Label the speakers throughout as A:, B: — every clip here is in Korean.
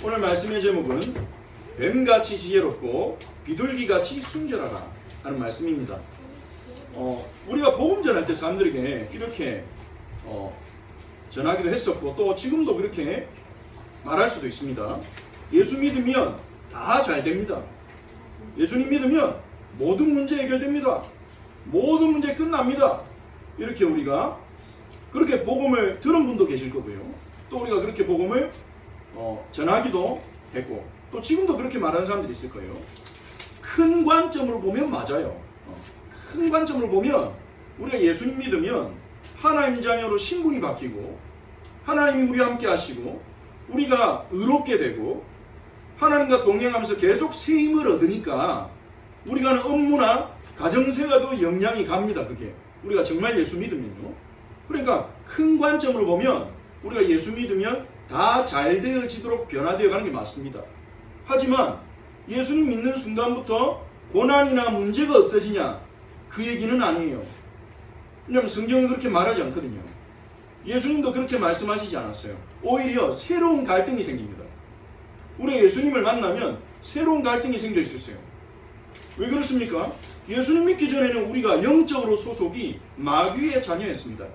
A: 오늘 말씀의 제목은 뱀같이 지혜롭고 비둘기같이 순결하라 하는 말씀입니다. 우리가 복음 전할 때 사람들에게 이렇게 전하기도 했었고 또 지금도 그렇게 말할 수도 있습니다. 예수 믿으면 다 잘 됩니다. 예수님 믿으면 모든 문제 해결됩니다. 모든 문제 끝납니다. 이렇게 우리가 그렇게 복음을 들은 분도 계실 거고요. 또 우리가 그렇게 복음을 전하기도 했고 또 지금도 그렇게 말하는 사람들이 있을 거예요. 큰 관점으로 보면 맞아요. 큰 관점으로 보면 우리가 예수님 믿으면 하나님 자녀로 신분이 바뀌고 하나님이 우리와 함께 하시고 우리가 의롭게 되고 하나님과 동행하면서 계속 새 힘을 얻으니까 우리가 하는 업무나 가정생활도 영향이 갑니다. 그게 우리가 정말 예수 믿으면요. 그러니까 큰 관점으로 보면 우리가 예수 믿으면 다 잘 되어지도록 변화되어 가는 게 맞습니다. 하지만 예수님 믿는 순간부터 고난이나 문제가 없어지냐? 그 얘기는 아니에요. 왜냐하면 성경은 그렇게 말하지 않거든요. 예수님도 그렇게 말씀하시지 않았어요. 오히려 새로운 갈등이 생깁니다. 우리가 예수님을 만나면 새로운 갈등이 생길 수 있어요. 왜 그렇습니까? 예수님 믿기 전에는 우리가 영적으로 소속이 마귀의 자녀였습니다.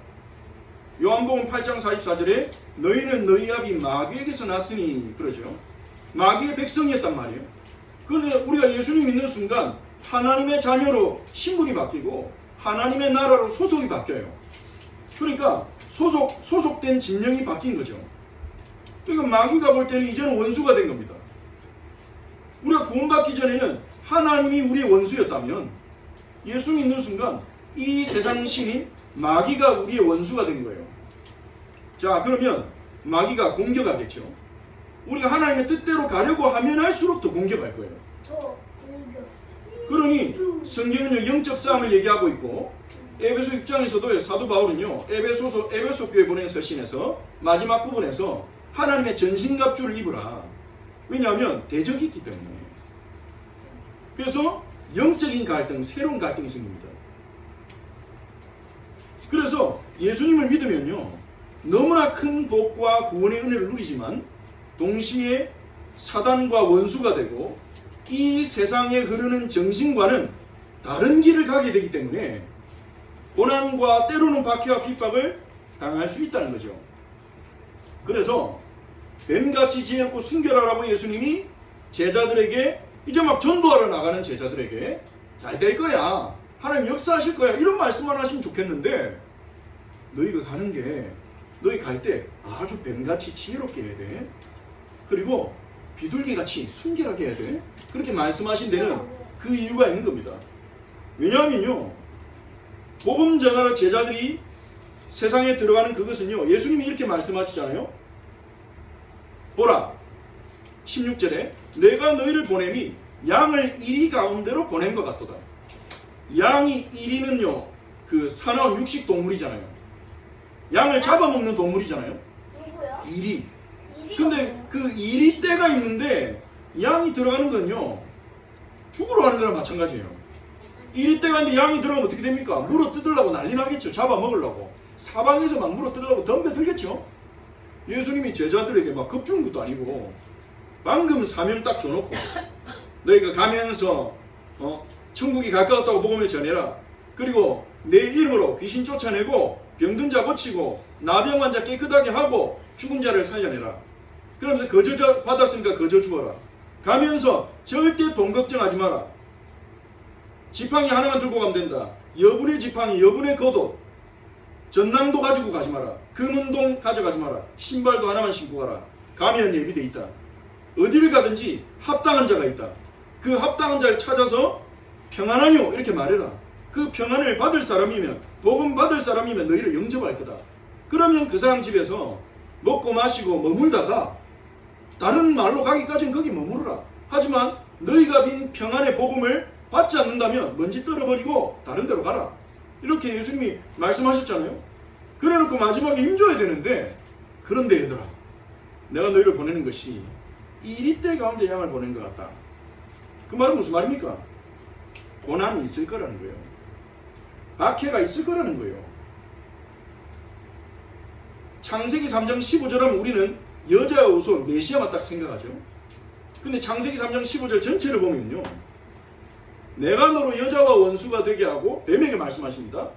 A: 요한복음 8장 44절에 너희는 너희 아비 마귀에게서 났으니 그러죠. 마귀의 백성이었단 말이에요. 그런데 우리가 예수님 믿는 순간 하나님의 자녀로 신분이 바뀌고 하나님의 나라로 소속이 바뀌어요. 그러니까 소속된 진영이 바뀐 거죠. 그러니까 마귀가 볼 때는 이제는 원수가 된 겁니다. 우리가 구원받기 전에는 하나님이 우리의 원수였다면 예수 믿는 순간 이 세상 신인 마귀가 우리의 원수가 된 거예요. 자, 그러면 마귀가 공격하겠죠. 우리가 하나님의 뜻대로 가려고 하면 할수록 더 공격할 거예요.
B: 더 공격.
A: 그러니 성경은요 영적 싸움을 얘기하고 있고 에베소 6장에서도 사도 바울은요 에베소 교회 보낸 서신에서 마지막 부분에서 하나님의 전신갑주를 입으라. 왜냐하면 대적이 있기 때문에. 그래서 영적인 갈등, 새로운 갈등이 생깁니다. 그래서 예수님을 믿으면요 너무나 큰 복과 구원의 은혜를 누리지만 동시에 사단과 원수가 되고 이 세상에 흐르는 정신과는 다른 길을 가게 되기 때문에 고난과 때로는 박해와 핍박을 당할 수 있다는 거죠. 그래서 뱀같이 지혜롭고 순결하라고 예수님이 제자들에게 이제 막 전도하러 나가는 제자들에게 잘 될 거야, 하나님 역사하실 거야, 이런 말씀만 하시면 좋겠는데 너희가 가는 게 너희 갈 때 아주 뱀같이 지혜롭게 해야 돼. 그리고 비둘기같이 순결하게 해야 돼. 그렇게 말씀하신 데는 그 이유가 있는 겁니다. 왜냐하면요 복음 전하러 제자들이 세상에 들어가는 그것은요 예수님이 이렇게 말씀하시잖아요. 보라 16절에 내가 너희를 보냄이 양을 이리 가운데로 보낸 것 같도다. 양이 이리는요 그 사나운 육식 동물이잖아요. 양을 잡아먹는 동물이잖아요.
B: 누구요?
A: 이리. 근데 그 이리 때가 있는데 양이 들어가는 건요 죽으러 가는 거랑 마찬가지예요. 이리 때가 있는데 양이 들어가면 어떻게 됩니까? 물어 뜯으려고 난리 나겠죠. 잡아먹으려고. 사방에서 막 물어 뜯으려고 덤벼들겠죠. 예수님이 제자들에게 막 겁주는 것도 아니고 방금 사명 딱 줘놓고 너희가 가면서 천국이 가까웠다고 복음을 전해라. 그리고 내 이름으로 귀신 쫓아내고 병든 자 고치고 나병 환자 깨끗하게 하고 죽은 자를 살려내라. 그러면서 거저 받았으니까 거저 주어라. 가면서 절대 돈 걱정하지 마라. 지팡이 하나만 들고 가면 된다. 여분의 지팡이, 여분의 겉옷, 전남도 가지고 가지 마라. 금은동 가져가지 마라. 신발도 하나만 신고 가라. 가면 예비돼 있다. 어디를 가든지 합당한 자가 있다. 그 합당한 자를 찾아서 평안하뇨 이렇게 말해라. 그 평안을 받을 사람이면, 복음 받을 사람이면 너희를 영접할 거다. 그러면 그 사람 집에서 먹고 마시고 머물다가 다른 말로 가기까지는 거기 머무르라. 하지만 너희가 빈 평안의 복음을 받지 않는다면 먼지 떨어버리고 다른 데로 가라. 이렇게 예수님이 말씀하셨잖아요. 그래놓고 마지막에 힘줘야 되는데, 그런데 얘들아 내가 너희를 보내는 것이 이리때 가운데 양을 보낸 것 같다. 그 말은 무슨 말입니까? 고난이 있을 거라는 거예요. 박해가 있을 거라는 거예요. 창세기 3장 15절 하면 우리는 여자와 우손, 메시아만 딱 생각하죠. 근데 창세기 3장 15절 전체를 보면요, 내가 너로 여자와 원수가 되게 하고, 뱀에게 말씀하십니다.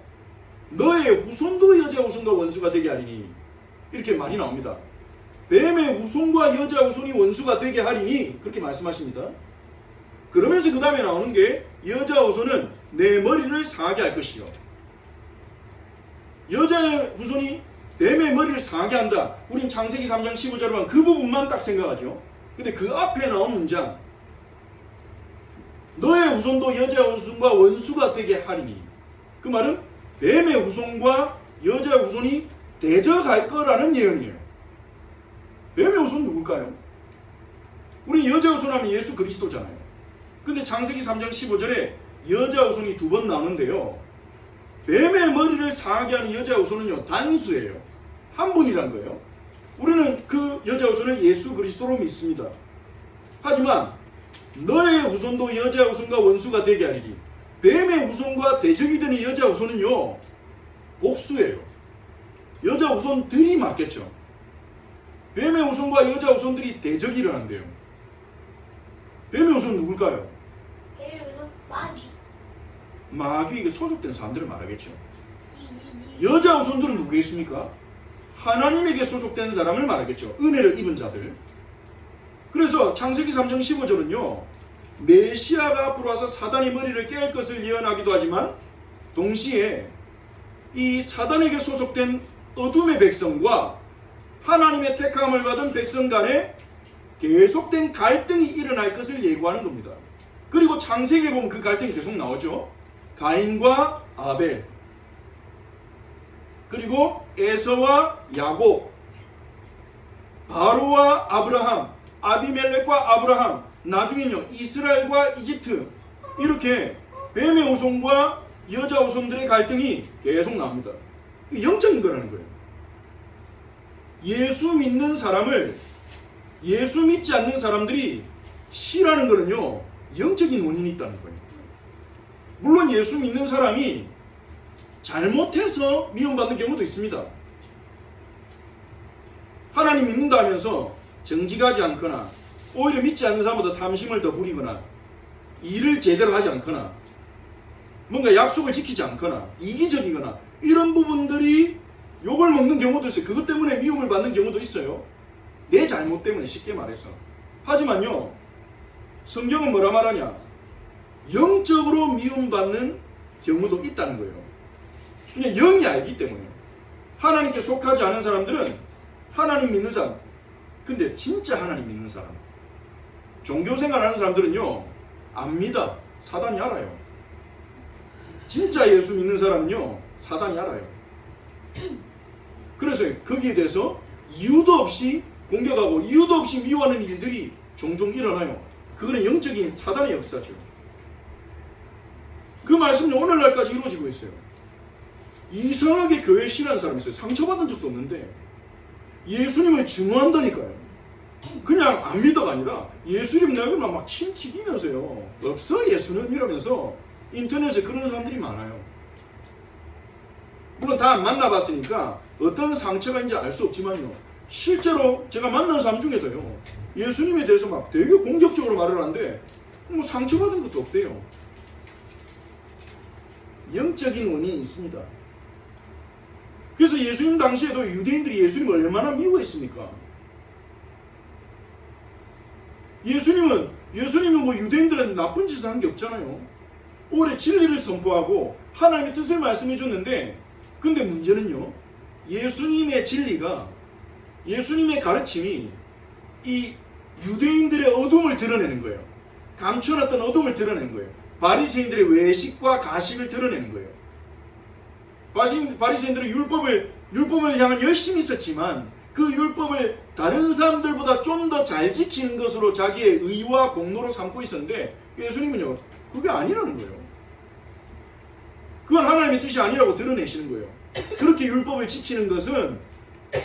A: 너의 후손도 여자와 후손과 원수가 되게 하리니, 이렇게 말이 나옵니다. 뱀의 후손과 여자 후손이 원수가 되게 하리니, 그렇게 말씀하십니다. 그러면서 그 다음에 나오는 게, 여자 후손은 내 머리를 상하게 할 것이요. 여자의 후손이 뱀의 머리를 상하게 한다. 우린 창세기 3장 15절로만 그 부분만 딱 생각하죠. 근데 그 앞에 나온 문장, 너의 후손도 여자의 후손과 원수가 되게 하리니, 그 말은 뱀의 후손과 여자의 후손이 대적할 거라는 예언이에요. 뱀의 후손 누굴까요? 우리 여자 후손 하면 예수 그리스도잖아요. 근데 창세기 3장 15절에 여자 후손이 두 번 나오는데요, 뱀의 머리를 상하게 하는 여자 후손은요, 단수예요. 한 분이란 거예요. 우리는 그 여자 후손을 예수 그리스도로 믿습니다. 하지만 너의 후손도 여자 후손과 원수가 되게 하리니, 뱀의 후손과 대적이 되는 여자 후손은요, 복수예요. 여자 후손들이 맞겠죠. 뱀의 후손과 여자 후손들이 대적이 일어난대요. 뱀의 후손은 누굴까요?
B: 마귀.
A: 마귀에게 소속된 사람들을 말하겠죠. 여자 후손들은 누구겠습니까? 하나님에게 소속된 사람을 말하겠죠. 은혜를 입은 자들. 그래서 창세기 3장 15절은요, 메시아가 앞으로 와서 사단의 머리를 깨울 것을 예언하기도 하지만, 동시에 이 사단에게 소속된 어둠의 백성과 하나님의 택함을 받은 백성 간에 계속된 갈등이 일어날 것을 예고하는 겁니다. 그리고 창세기에 보면 그 갈등이 계속 나오죠. 가인과 아벨, 그리고 에서와 야곱, 바로와 아브라함, 아비멜렉과 아브라함, 나중에는요 이스라엘과 이집트, 이렇게 뱀의 후손과 여자 후손들의 갈등이 계속 나옵니다. 영적인 거라는 거예요. 예수 믿는 사람을 예수 믿지 않는 사람들이 싫어하는 거는요, 영적인 원인이 있다는 거예요. 물론 예수 믿는 사람이 잘못해서 미움받는 경우도 있습니다. 하나님 믿는다 하면서 정직하지 않거나, 오히려 믿지 않는 사람보다 탐심을 더 부리거나, 일을 제대로 하지 않거나, 뭔가 약속을 지키지 않거나, 이기적이거나, 이런 부분들이 욕을 먹는 경우도 있어요. 그것 때문에 미움을 받는 경우도 있어요. 내 잘못 때문에, 쉽게 말해서. 하지만요, 성경은 뭐라 말하냐? 영적으로 미움받는 경우도 있다는 거예요. 그냥 영이 알기 때문에. 하나님께 속하지 않은 사람들은 하나님 믿는 사람, 근데 진짜 하나님 믿는 사람, 종교생활하는 사람들은요, 압니다. 사단이 알아요. 진짜 예수 믿는 사람은요, 사단이 알아요. 그래서 거기에 대해서 이유도 없이 공격하고 이유도 없이 미워하는 일들이 종종 일어나요. 그거는 영적인 사단의 역사죠. 그 말씀이 오늘날까지 이루어지고 있어요. 이상하게 교회 싫어하는 사람이 있어요. 상처받은 적도 없는데 예수님을 증오한다니까요. 그냥 안 믿어가 아니라 예수님 내가 막 침 튀기면서요, 없어 예수는, 이러면서 인터넷에 그런 사람들이 많아요. 물론 다 안 만나봤으니까 어떤 상처가인지 알 수 없지만요, 실제로 제가 만난 사람 중에도요, 예수님에 대해서 막 되게 공격적으로 말을 하는데 뭐 상처받은 것도 없대요. 영적인 원인이 있습니다. 그래서 예수님 당시에도 유대인들이 예수님을 얼마나 미워했습니까? 예수님은 뭐 유대인들한테 나쁜 짓을 한 게 없잖아요. 오래 진리를 선포하고 하나님의 뜻을 말씀해 줬는데, 근데 문제는요, 예수님의 진리가, 예수님의 가르침이 이 유대인들의 어둠을 드러내는 거예요. 감춰놨던 어둠을 드러내는 거예요. 바리새인들의 외식과 가식을 드러내는 거예요. 바리새인들은 율법을 향한 열심히 있었지만 그 율법을 다른 사람들보다 좀 더 잘 지키는 것으로 자기의 의와 공로로 삼고 있었는데, 예수님은요, 그게 아니라는 거예요. 그건 하나님의 뜻이 아니라고 드러내시는 거예요. 그렇게 율법을 지키는 것은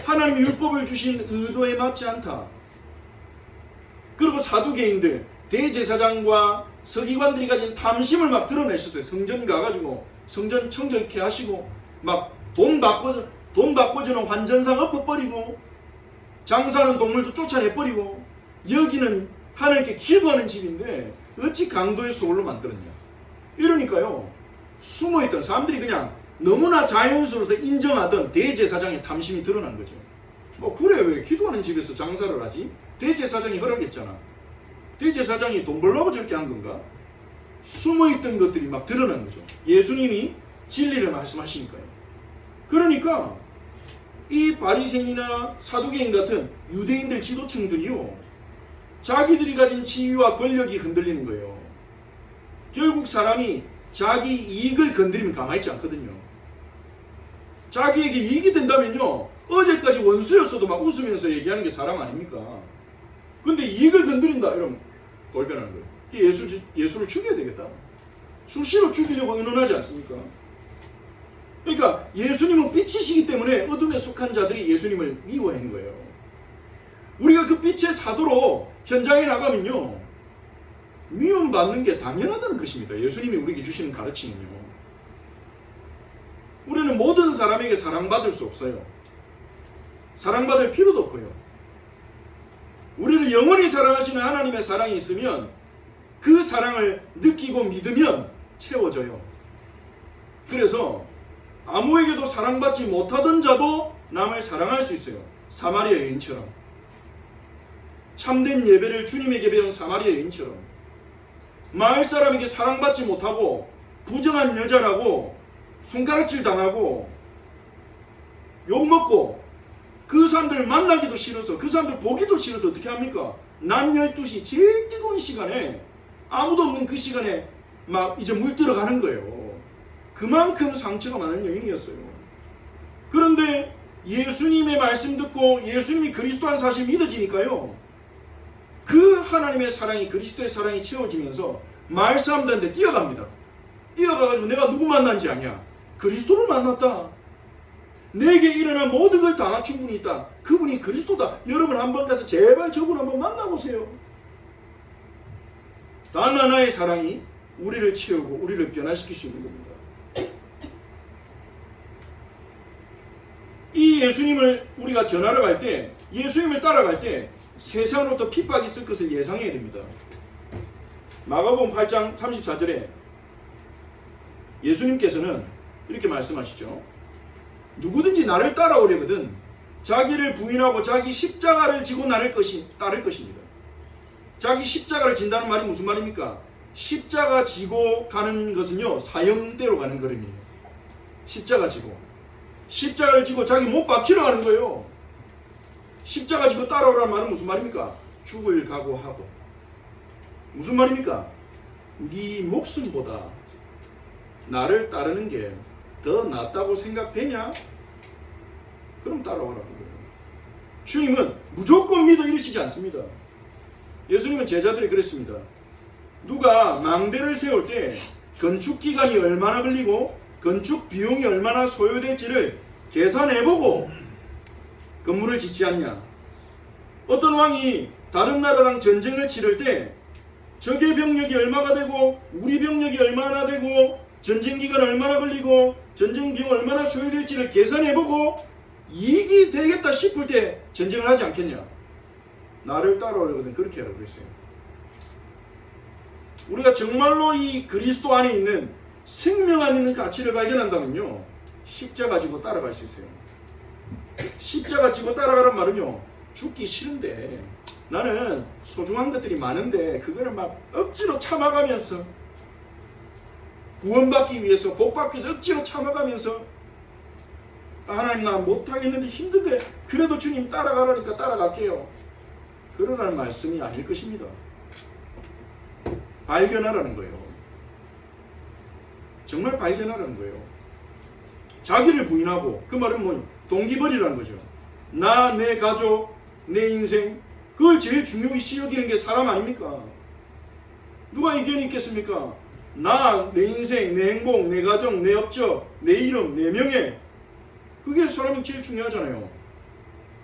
A: 하나님이 율법을 주신 의도에 맞지 않다. 그리고 사두개인들, 대제사장과 서기관들이 가진 탐심을 막 드러내셨어요. 성전 가가지고 성전 청결케 하시고 막 돈 바꿔주는 환전상 엎어버리고 장사하는 동물도 쫓아내버리고 여기는 하나님께 기도하는 집인데 어찌 강도의 소굴로 만들었냐. 이러니까요, 숨어있던 사람들이 그냥 너무나 자연스러워서 인정하던 대제사장의 탐심이 드러난 거죠. 뭐 그래, 왜 기도하는 집에서 장사를 하지? 대제사장이 허락했잖아. 대제사장이 돈 벌려고 저렇게 한 건가? 숨어있던 것들이 막 드러난 거죠. 예수님이 진리를 말씀하시니까요. 그러니까 이 바리새인이나 사두개인 같은 유대인들 지도층들이요, 자기들이 가진 지위와 권력이 흔들리는 거예요. 결국 사람이 자기 이익을 건드리면 가만히 있지 않거든요. 자기에게 이익이 된다면요, 어제까지 원수였어도 막 웃으면서 얘기하는 게 사람 아닙니까? 근데 이익을 건드린다 이러면 돌변하는 거예요. 예수를 죽여야 되겠다. 수시로 죽이려고 의논하지 않습니까? 그러니까 예수님은 빛이시기 때문에 어둠에 속한 자들이 예수님을 미워하는 거예요. 우리가 그 빛의 사도로 현장에 나가면요, 미움받는 게 당연하다는 것입니다. 예수님이 우리에게 주시는 가르침은요. 우리는 모든 사람에게 사랑받을 수 없어요. 사랑받을 필요도 없고요. 우리를 영원히 사랑하시는 하나님의 사랑이 있으면 그 사랑을 느끼고 믿으면 채워져요. 그래서 아무에게도 사랑받지 못하던 자도 남을 사랑할 수 있어요. 사마리아 여인처럼. 참된 예배를 주님에게 배운 사마리아 여인처럼. 마을 사람에게 사랑받지 못하고 부정한 여자라고 손가락질 당하고 욕먹고 그 사람들 만나기도 싫어서, 그 사람들 보기도 싫어서 어떻게 합니까? 낮 12시 제일 뜨거운 시간에, 아무도 없는 그 시간에 막 이제 물 들어가는 거예요. 그만큼 상처가 많은 여인이었어요. 그런데 예수님의 말씀 듣고 예수님이 그리스도한 사실 믿어지니까요, 그 하나님의 사랑이, 그리스도의 사랑이 채워지면서 마을 사람들한테 뛰어갑니다. 뛰어가가지고 내가 누구 만난지 아냐? 그리스도를 만났다. 내게 일어난 모든 걸 다 갖춘 분이 있다. 그분이 그리스도다. 여러분 한번 가서 제발 저분 한번 만나보세요. 단 하나의 사랑이 우리를 채우고 우리를 변화시킬 수 있는 겁니다. 이 예수님을 우리가 전하러 갈 때, 예수님을 따라갈 때 세상으로부터 핍박이 있을 것을 예상해야 됩니다. 마가복음 8장 34절에 예수님께서는 이렇게 말씀하시죠. 누구든지 나를 따라오려거든 자기를 부인하고 자기 십자가를 지고 따를 것입니다. 자기 십자가를 진다는 말이 무슨 말입니까? 십자가 지고 가는 것은요, 사형대로 가는 걸음이에요. 십자가 지고. 십자가를 지고 자기 못 박히러 가는 거예요. 십자가 지고 따라오라는 말은 무슨 말입니까? 죽을 각오하고. 무슨 말입니까? 네 목숨보다 나를 따르는 게 더 낫다고 생각되냐? 그럼 따라오라는 거예요. 주님은 무조건 믿어 이러시지 않습니다. 예수님은 제자들이 그랬습니다. 누가 망대를 세울 때 건축 기간이 얼마나 걸리고 건축 비용이 얼마나 소요될지를 계산해보고 건물을 짓지 않냐? 어떤 왕이 다른 나라랑 전쟁을 치를 때 적의 병력이 얼마가 되고 우리 병력이 얼마나 되고 전쟁 기간 얼마나 걸리고 전쟁 비용 얼마나 소요될지를 계산해보고 이익이 되겠다 싶을 때 전쟁을 하지 않겠냐? 나를 따라오려거든 그렇게 하라고 그랬어요. 우리가 정말로 이 그리스도 안에 있는 생명 안에 있는 가치를 발견한다면요, 십자가 지고 따라갈 수 있어요. 십자가 지고 따라가란 말은요, 죽기 싫은데 나는 소중한 것들이 많은데 그거를 막 억지로 참아가면서 구원받기 위해서, 복받기 위해서 억지로 참아가면서 하나님 나 못하겠는데 힘든데 그래도 주님 따라가라니까 따라갈게요. 그러라는 말씀이 아닐 것입니다. 발견하라는 거예요. 정말 발견하라는 거예요. 자기를 부인하고, 그 말은 뭐 동기버리라는 거죠. 나, 내 가족, 내 인생, 그걸 제일 중요시 여기는 게 사람 아닙니까? 누가 이견이 있겠습니까? 나, 내 인생, 내 행복, 내 가정, 내 업적, 내 이름, 내 명예, 그게 사람이 제일 중요하잖아요.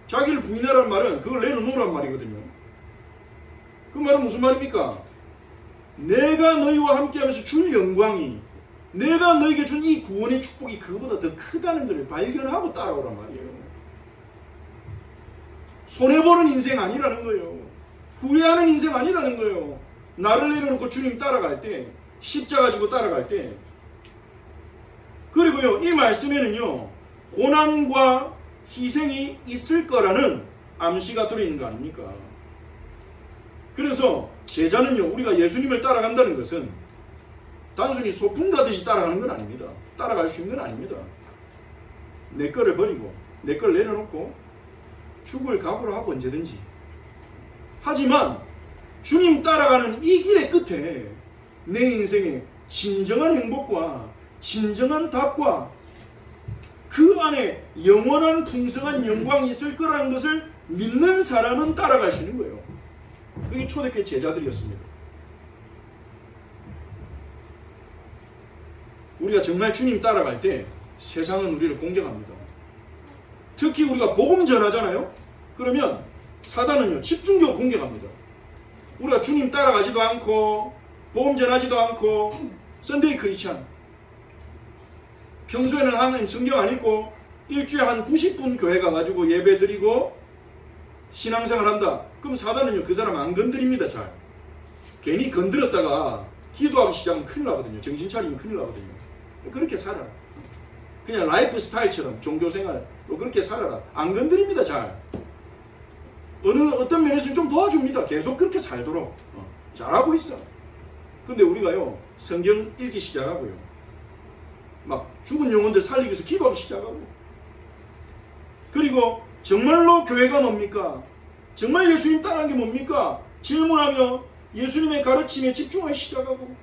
A: 자기를 부인하라는 말은 그걸 내려놓으란 말이거든요. 그 말은 무슨 말입니까? 내가 너희와 함께하면서 줄 영광이, 내가 너에게 준 이 구원의 축복이 그거보다 더 크다는 것을 발견하고 따라오란 말이에요. 손해보는 인생 아니라는 거예요. 후회하는 인생 아니라는 거예요. 나를 내려놓고 주님 따라갈 때, 십자가 지고 따라갈 때. 그리고요, 이 말씀에는요, 고난과 희생이 있을 거라는 암시가 들어있는 거 아닙니까? 그래서 제자는요, 우리가 예수님을 따라간다는 것은 단순히 소풍 가듯이 따라가는 건 아닙니다. 따라갈 수 있는 건 아닙니다. 내 거를 버리고, 내 걸 내려놓고 죽을 각오로 하고 언제든지. 하지만 주님 따라가는 이 길의 끝에 내 인생에 진정한 행복과 진정한 답과 그 안에 영원한 풍성한 영광이 있을 거라는 것을 믿는 사람은 따라갈 수 있는 거예요. 그게 초대교회 제자들이었습니다. 우리가 정말 주님 따라갈 때 세상은 우리를 공격합니다. 특히 우리가 복음 전하잖아요. 그러면 사단은요, 집중적으로 공격합니다. 우리가 주님 따라가지도 않고 복음 전하지도 않고 썬데이 크리스찬, 평소에는 하나님 성경 안 읽고 일주일에 한 90분 교회 가가지고 예배 드리고 신앙생활 한다. 그럼 사단은요, 그 사람 안 건드립니다. 잘. 괜히 건드렸다가 기도하기 시작하면 큰일 나거든요. 정신 차리면 큰일 나거든요. 그렇게 살아. 그냥 라이프 스타일처럼 종교생활 그렇게 살아라. 안 건드립니다. 잘. 어떤 면에서는 좀 도와줍니다. 계속 그렇게 살도록. 잘하고 있어. 근데 우리가요, 성경 읽기 시작하고요, 막 죽은 영혼들 살리기 위해서 기도하기 시작하고, 그리고 정말로 교회가 뭡니까? 정말 예수님 따라한 게 뭡니까? 질문하며 예수님의 가르침에 집중하기 시작하고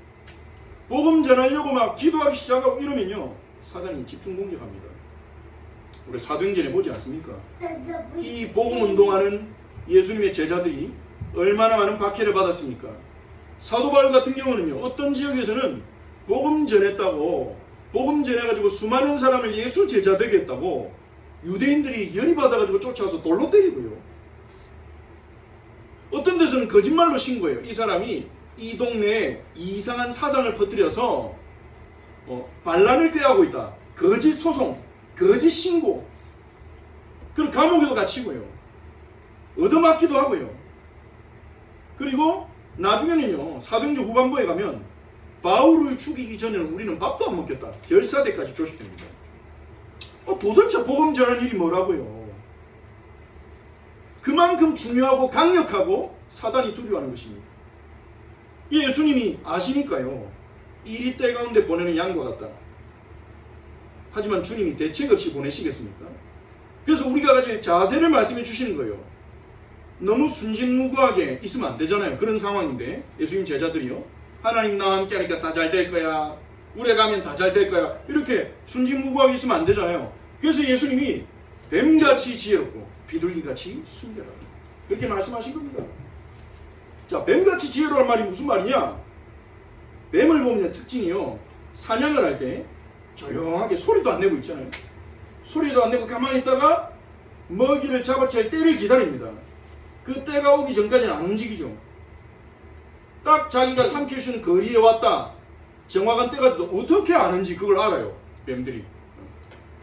A: 복음 전하려고 막 기도하기 시작하고 이러면요, 사단이 집중 공격합니다. 우리 사도행전에 보지 않습니까? 이 복음 운동하는 예수님의 제자들이 얼마나 많은 박해를 받았습니까? 사도 바울 같은 경우는요, 어떤 지역에서는 복음 전했다고, 복음 전해가지고 수많은 사람을 예수 제자 되게 했다고 유대인들이 열이 받아가지고 쫓아와서 돌로 때리고요. 어떤 데서는 거짓말로 신고해요. 이 사람이 이 동네에 이상한 사상을 퍼뜨려서 반란을 꾀하고 있다. 거짓 소송, 거짓 신고. 그리고 감옥에도 갇히고요. 얻어맞기도 하고요. 그리고 나중에는요, 사도행전 후반부에 가면 바울을 죽이기 전에는 우리는 밥도 안 먹겠다. 결사대까지 조직됩니다. 도대체 복음 전하는 일이 뭐라고요? 그만큼 중요하고 강력하고 사단이 두려워하는 것입니다. 예수님이 아시니까요, 이리 때 가운데 보내는 양과 같다. 하지만 주님이 대책 없이 보내시겠습니까? 그래서 우리가 가질 자세를 말씀해 주시는 거예요. 너무 순진무구하게 있으면 안 되잖아요. 그런 상황인데 예수님 제자들이요, 하나님 나와 함께 하니까 다 잘 될 거야, 우리 가면 다 잘 될 거야, 이렇게 순진무구하게 있으면 안 되잖아요. 그래서 예수님이 뱀같이 지혜롭고 비둘기같이 순결하다, 그렇게 말씀하신 겁니다. 자, 뱀같이 지혜로운 말이 무슨 말이냐? 뱀을 보면 특징이요, 사냥을 할 때 조용하게 소리도 안 내고 있잖아요. 소리도 안 내고 가만히 있다가 먹이를 잡아챌 때를 기다립니다. 그 때가 오기 전까지는 안 움직이죠. 딱 자기가 삼킬 수 있는 거리에 왔다, 정확한 때가 돼도 어떻게 아는지 그걸 알아요, 뱀들이.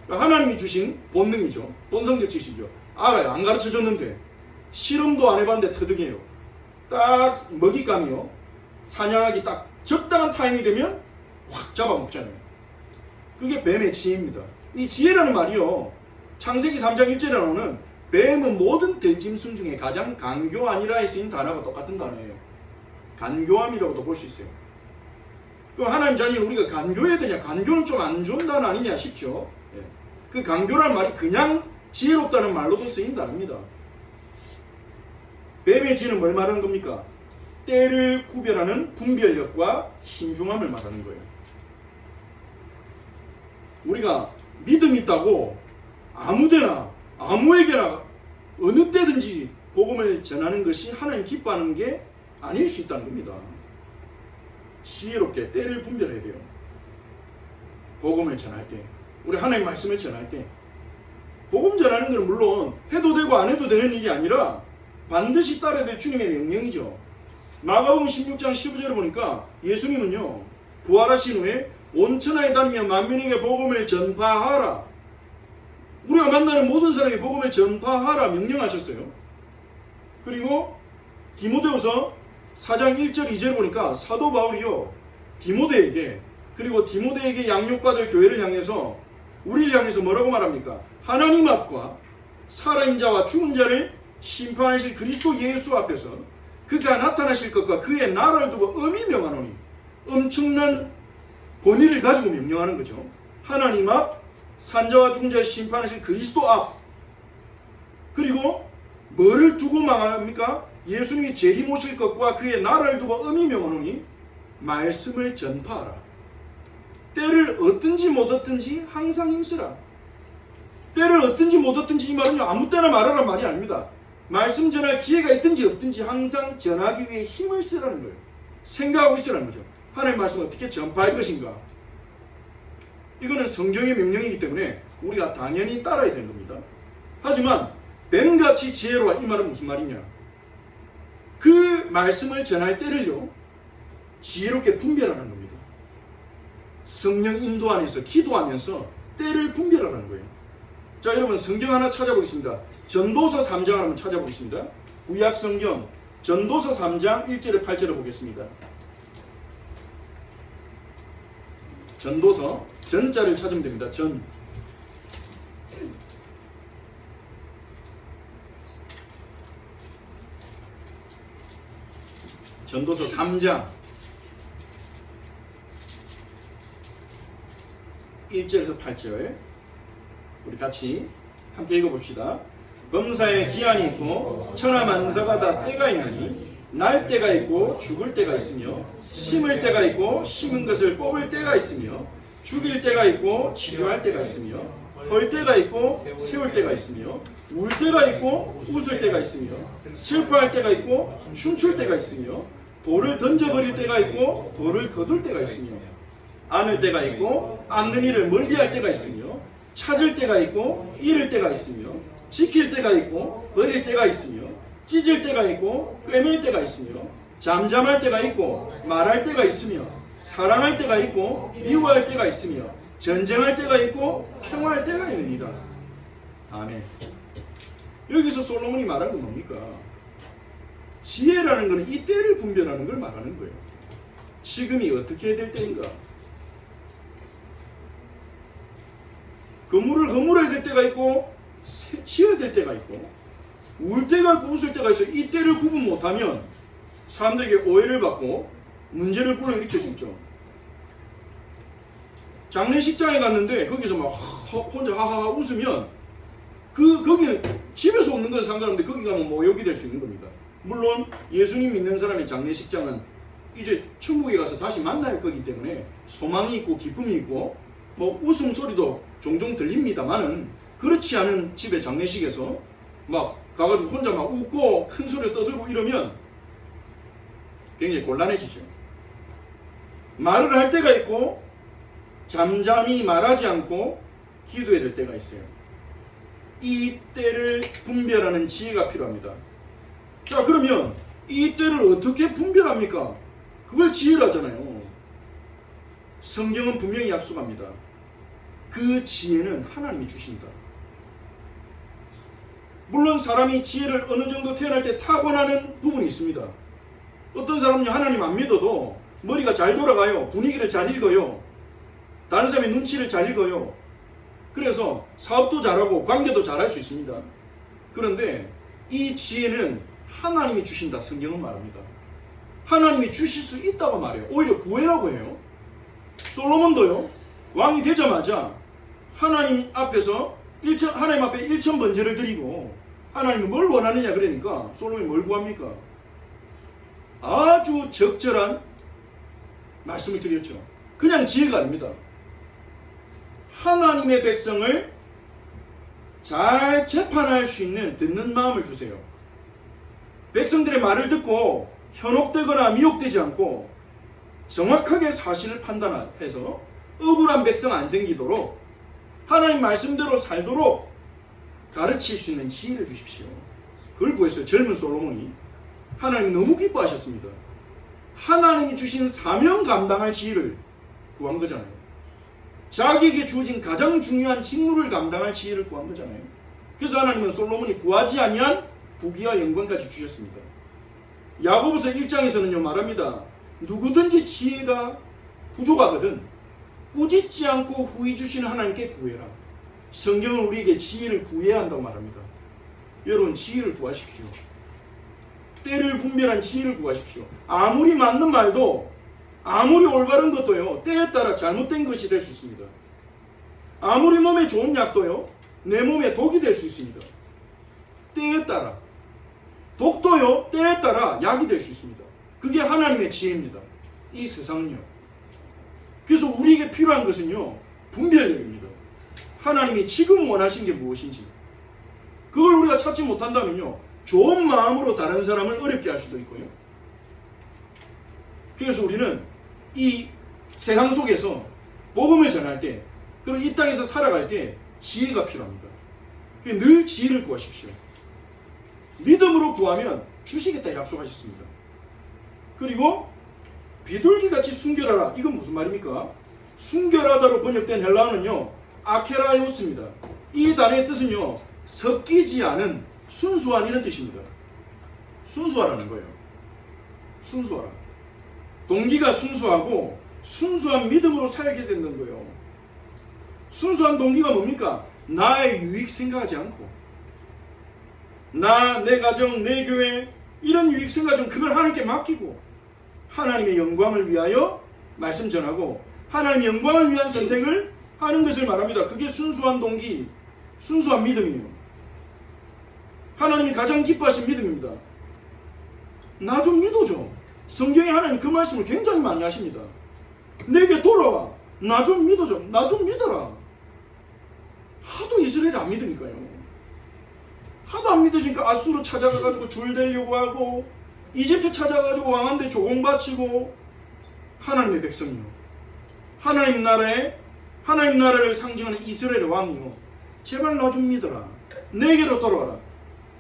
A: 하나님이 주신 본능이죠. 본성적 지식이죠. 알아요. 안 가르쳐줬는데, 실험도 안 해봤는데 터득해요. 딱 먹잇감이요, 사냥하기 딱 적당한 타임이 되면 확 잡아먹잖아요. 그게 뱀의 지혜입니다. 이 지혜라는 말이요, 창세기 3장 1절에 나오는 뱀은 모든 들짐승 중에 가장 간교하니라에 쓰인 단어가 똑같은 단어예요. 간교함이라고도 볼 수 있어요. 그럼 하나님 자녀는 우리가 간교해야 되냐? 간교는 좀 안 좋은 단어 아니냐 싶죠. 예. 그 간교라는 말이 그냥 지혜롭다는 말로도 쓰인 단어입니다. 뱀의 지혜는 뭘 말하는 겁니까? 때를 구별하는 분별력과 신중함을 말하는 거예요. 우리가 믿음이 있다고 아무데나 아무에게나 어느 때든지 복음을 전하는 것이 하나님 기뻐하는 게 아닐 수 있다는 겁니다. 지혜롭게 때를 분별해야 돼요. 복음을 전할 때, 우리 하나님 말씀을 전할 때, 복음 전하는 것은 물론 해도 되고 안 해도 되는 일이 아니라 반드시 따라야 될 주님의 명령이죠. 마가복음 16장 15절에 보니까 예수님은요, 부활하신 후에 온 천하에 다니며 만민에게 복음을 전파하라. 우리가 만나는 모든 사람에게 복음을 전파하라 명령하셨어요. 그리고 디모데후서 4장 1절 2절 보니까 사도 바울이요 디모데에게, 그리고 디모데에게 양육받을 교회를 향해서, 우리를 향해서 뭐라고 말합니까? 하나님 앞과 살아있는 자와 죽은 자를 심판하실 그리스도 예수 앞에서 그가 나타나실 것과 그의 나라를 두고 엄히 명하노니, 엄청난 권위를 가지고 명령하는 거죠. 하나님 앞, 산자와 죽은 자를 심판하실 그리스도 앞. 그리고 뭐를 두고 말합니까? 예수님이 재림 오실 것과 그의 나라를 두고 엄히 명하노니 말씀을 전파하라. 때를 얻든지 못 얻든지 항상 힘쓰라. 때를 얻든지 못 얻든지 이 말은요 아무 때나 말하라는 말이 아닙니다. 말씀 전할 기회가 있든지 없든지 항상 전하기 위해 힘을 쓰라는 거예요. 생각하고 있으라는 거죠. 하나님의 말씀을 어떻게 전파할 것인가. 이거는 성경의 명령이기 때문에 우리가 당연히 따라야 되는 겁니다. 하지만 뱀같이 지혜로워, 이 말은 무슨 말이냐? 그 말씀을 전할 때를요 지혜롭게 분별하는 겁니다. 성령 인도 안에서 기도하면서 때를 분별하는 거예요. 자, 여러분 성경 하나 찾아보겠습니다. 전도서 3장을 한번 찾아보겠습니다. 구약 성경 전도서 3장 1절에 8절을 보겠습니다. 전도서 전자를 찾으면 됩니다. 전도서 3장 1절에서 8절 우리 같이 함께 읽어봅시다. 범사에 기한이 있고 천하만사가 다 때가 있나니 날 때가 있고 죽을 때가 있으며 심을 때가 있고 심은 것을 뽑을 때가 있으며 죽일 때가 있고 치료할 때가 있으며 헐 때가 있고 세울 때가 있으며 울 때가 있고 웃을 때가 있으며 슬퍼할 때가 있고 춤출 때가 있으며 돌을 던져버릴 때가 있고 돌을 거둘 때가 있으며 안을 때가 있고 안는 일을 멀리할 때가 있으며 찾을 때가 있고 잃을 때가 있으며 지킬 때가 있고 버릴 때가 있으며 찢을 때가 있고 꿰맬 때가 있으며 잠잠할 때가 있고 말할 때가 있으며 사랑할 때가 있고 미워할 때가 있으며 전쟁할 때가 있고 평화할 때가 있느니라. 아멘. 여기서 솔로몬이 말한 건 뭡니까? 지혜라는 것은 이 때를 분별하는 걸 말하는 거예요. 지금이 어떻게 해야 될 때인가? 건물을 허물어야 될 때가 있고 치어야 될 때가 있고 울 때가 있고 웃을 때가 있어요. 이 때를 구분 못하면 사람들에게 오해를 받고 문제를 불러일으킬 수 있죠. 장례식장에 갔는데 거기서 막 혼자 하하하 웃으면 거기는 집에서 웃는 건 상관없는데 거기 가면 모욕이 될 수 있는 겁니다. 물론 예수님 믿는 사람의 장례식장은 이제 천국에 가서 다시 만날 거기 때문에 소망이 있고 기쁨이 있고 뭐 웃음소리도 종종 들립니다만은 그렇지 않은 집의 장례식에서 막 가가지고 혼자 막 웃고 큰 소리 떠들고 이러면 굉장히 곤란해지죠. 말을 할 때가 있고 잠잠히 말하지 않고 기도해야 될 때가 있어요. 이 때를 분별하는 지혜가 필요합니다. 자, 그러면 이 때를 어떻게 분별합니까? 그걸 지혜라잖아요. 성경은 분명히 약속합니다. 그 지혜는 하나님이 주신다. 물론 사람이 지혜를 어느 정도 태어날 때 타고나는 부분이 있습니다. 어떤 사람은 하나님 안 믿어도 머리가 잘 돌아가요. 분위기를 잘 읽어요. 다른 사람의 눈치를 잘 읽어요. 그래서 사업도 잘하고 관계도 잘할 수 있습니다. 그런데 이 지혜는 하나님이 주신다. 성경은 말합니다. 하나님이 주실 수 있다고 말해요. 오히려 구해라고 해요. 솔로몬도요. 왕이 되자마자 하나님 앞에서 하나님 앞에 1000번제를 드리고 하나님이 뭘 원하느냐 그러니까 솔로몬이 뭘 구합니까? 아주 적절한 말씀을 드렸죠. 그냥 지혜가 아닙니다. 하나님의 백성을 잘 재판할 수 있는 듣는 마음을 주세요. 백성들의 말을 듣고 현혹되거나 미혹되지 않고 정확하게 사실을 판단해서 억울한 백성 안 생기도록 하나님 말씀대로 살도록 가르칠 수 있는 지혜를 주십시오. 그걸 구했어요. 젊은 솔로몬이. 하나님 너무 기뻐하셨습니다. 하나님이 주신 사명 감당할 지혜를 구한 거잖아요. 자기에게 주어진 가장 중요한 직무를 감당할 지혜를 구한 거잖아요. 그래서 하나님은 솔로몬이 구하지 아니한 부귀와 영광까지 주셨습니다. 야고보서 1장에서는요 말합니다. 누구든지 지혜가 부족하거든 꾸짖지 않고 후히 주시는 하나님께 구해라. 성경은 우리에게 지혜를 구해야 한다고 말합니다. 여러분 지혜를 구하십시오. 때를 분별한 지혜를 구하십시오. 아무리 맞는 말도 아무리 올바른 것도요 때에 따라 잘못된 것이 될 수 있습니다. 아무리 몸에 좋은 약도요 내 몸에 독이 될 수 있습니다. 때에 따라 독도요 때에 따라 약이 될 수 있습니다. 그게 하나님의 지혜입니다. 이 세상은요. 그래서 우리에게 필요한 것은요 분별력입니다. 하나님이 지금 원하신 게 무엇인지 그걸 우리가 찾지 못한다면요 좋은 마음으로 다른 사람을 어렵게 할 수도 있고요. 그래서 우리는 이 세상 속에서 복음을 전할 때 그리고 이 땅에서 살아갈 때 지혜가 필요합니다. 늘 지혜를 구하십시오. 믿음으로 구하면 주시겠다 약속하셨습니다. 그리고 비둘기같이 순결하라. 이건 무슨 말입니까? 순결하다로 번역된 헬라어는요 아케라이오스입니다. 이 단어의 뜻은요 섞이지 않은 순수한 이런 뜻입니다. 순수하라는 거예요. 순수하라. 동기가 순수하고 순수한 믿음으로 살게 된다는 거예요. 순수한 동기가 뭡니까? 나의 유익 생각하지 않고 나, 내 가정, 내 교회 이런 유익 생각은 그걸 하나님께 맡기고 하나님의 영광을 위하여 말씀 전하고 하나님의 영광을 위한 선택을 하는 것을 말합니다. 그게 순수한 동기, 순수한 믿음이에요. 하나님이 가장 기뻐하신 믿음입니다. 나 좀 믿어줘. 성경에 하나님 그 말씀을 굉장히 많이 하십니다. 내게 돌아와. 나 좀 믿어줘. 나 좀 믿어라. 하도 이스라엘이 안 믿으니까요. 하도 안 믿으니까 아수르 찾아가가지고 줄 대려고 하고 이집트 찾아가지고 왕한테 조공 바치고 하나님의 백성이요. 하나님 나라를 상징하는 이스라엘의 왕이요. 제발 나 좀 믿어라. 내게로 돌아와라.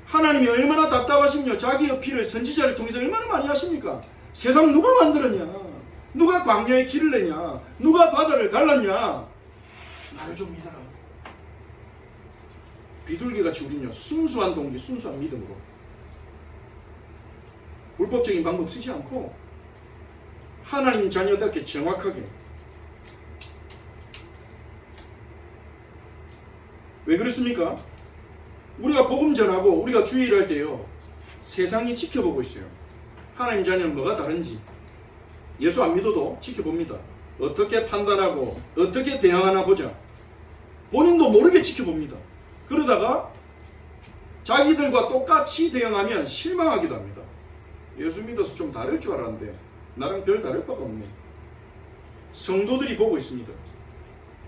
A: 하나님이 얼마나 답답하시며 자기의 피를 선지자를 통해서 얼마나 많이 하십니까? 세상 누가 만들었냐? 누가 광야에 길을 내냐? 누가 바다를 갈랐냐? 나를 좀 믿어라. 비둘기같이 우리는요 순수한 동기, 순수한 믿음으로 불법적인 방법 쓰지 않고 하나님 자녀답게 정확하게. 왜 그렇습니까? 우리가 복음 전하고 우리가 주의를 할 때요 세상이 지켜보고 있어요. 하나님 자녀는 뭐가 다른지 예수 안 믿어도 지켜봅니다. 어떻게 판단하고 어떻게 대응하나 보자. 본인도 모르게 지켜봅니다. 그러다가 자기들과 똑같이 대응하면 실망하기도 합니다. 예수 믿어서 좀 다를 줄 알았는데 나랑 별 다를 바가 없네. 성도들이 보고 있습니다.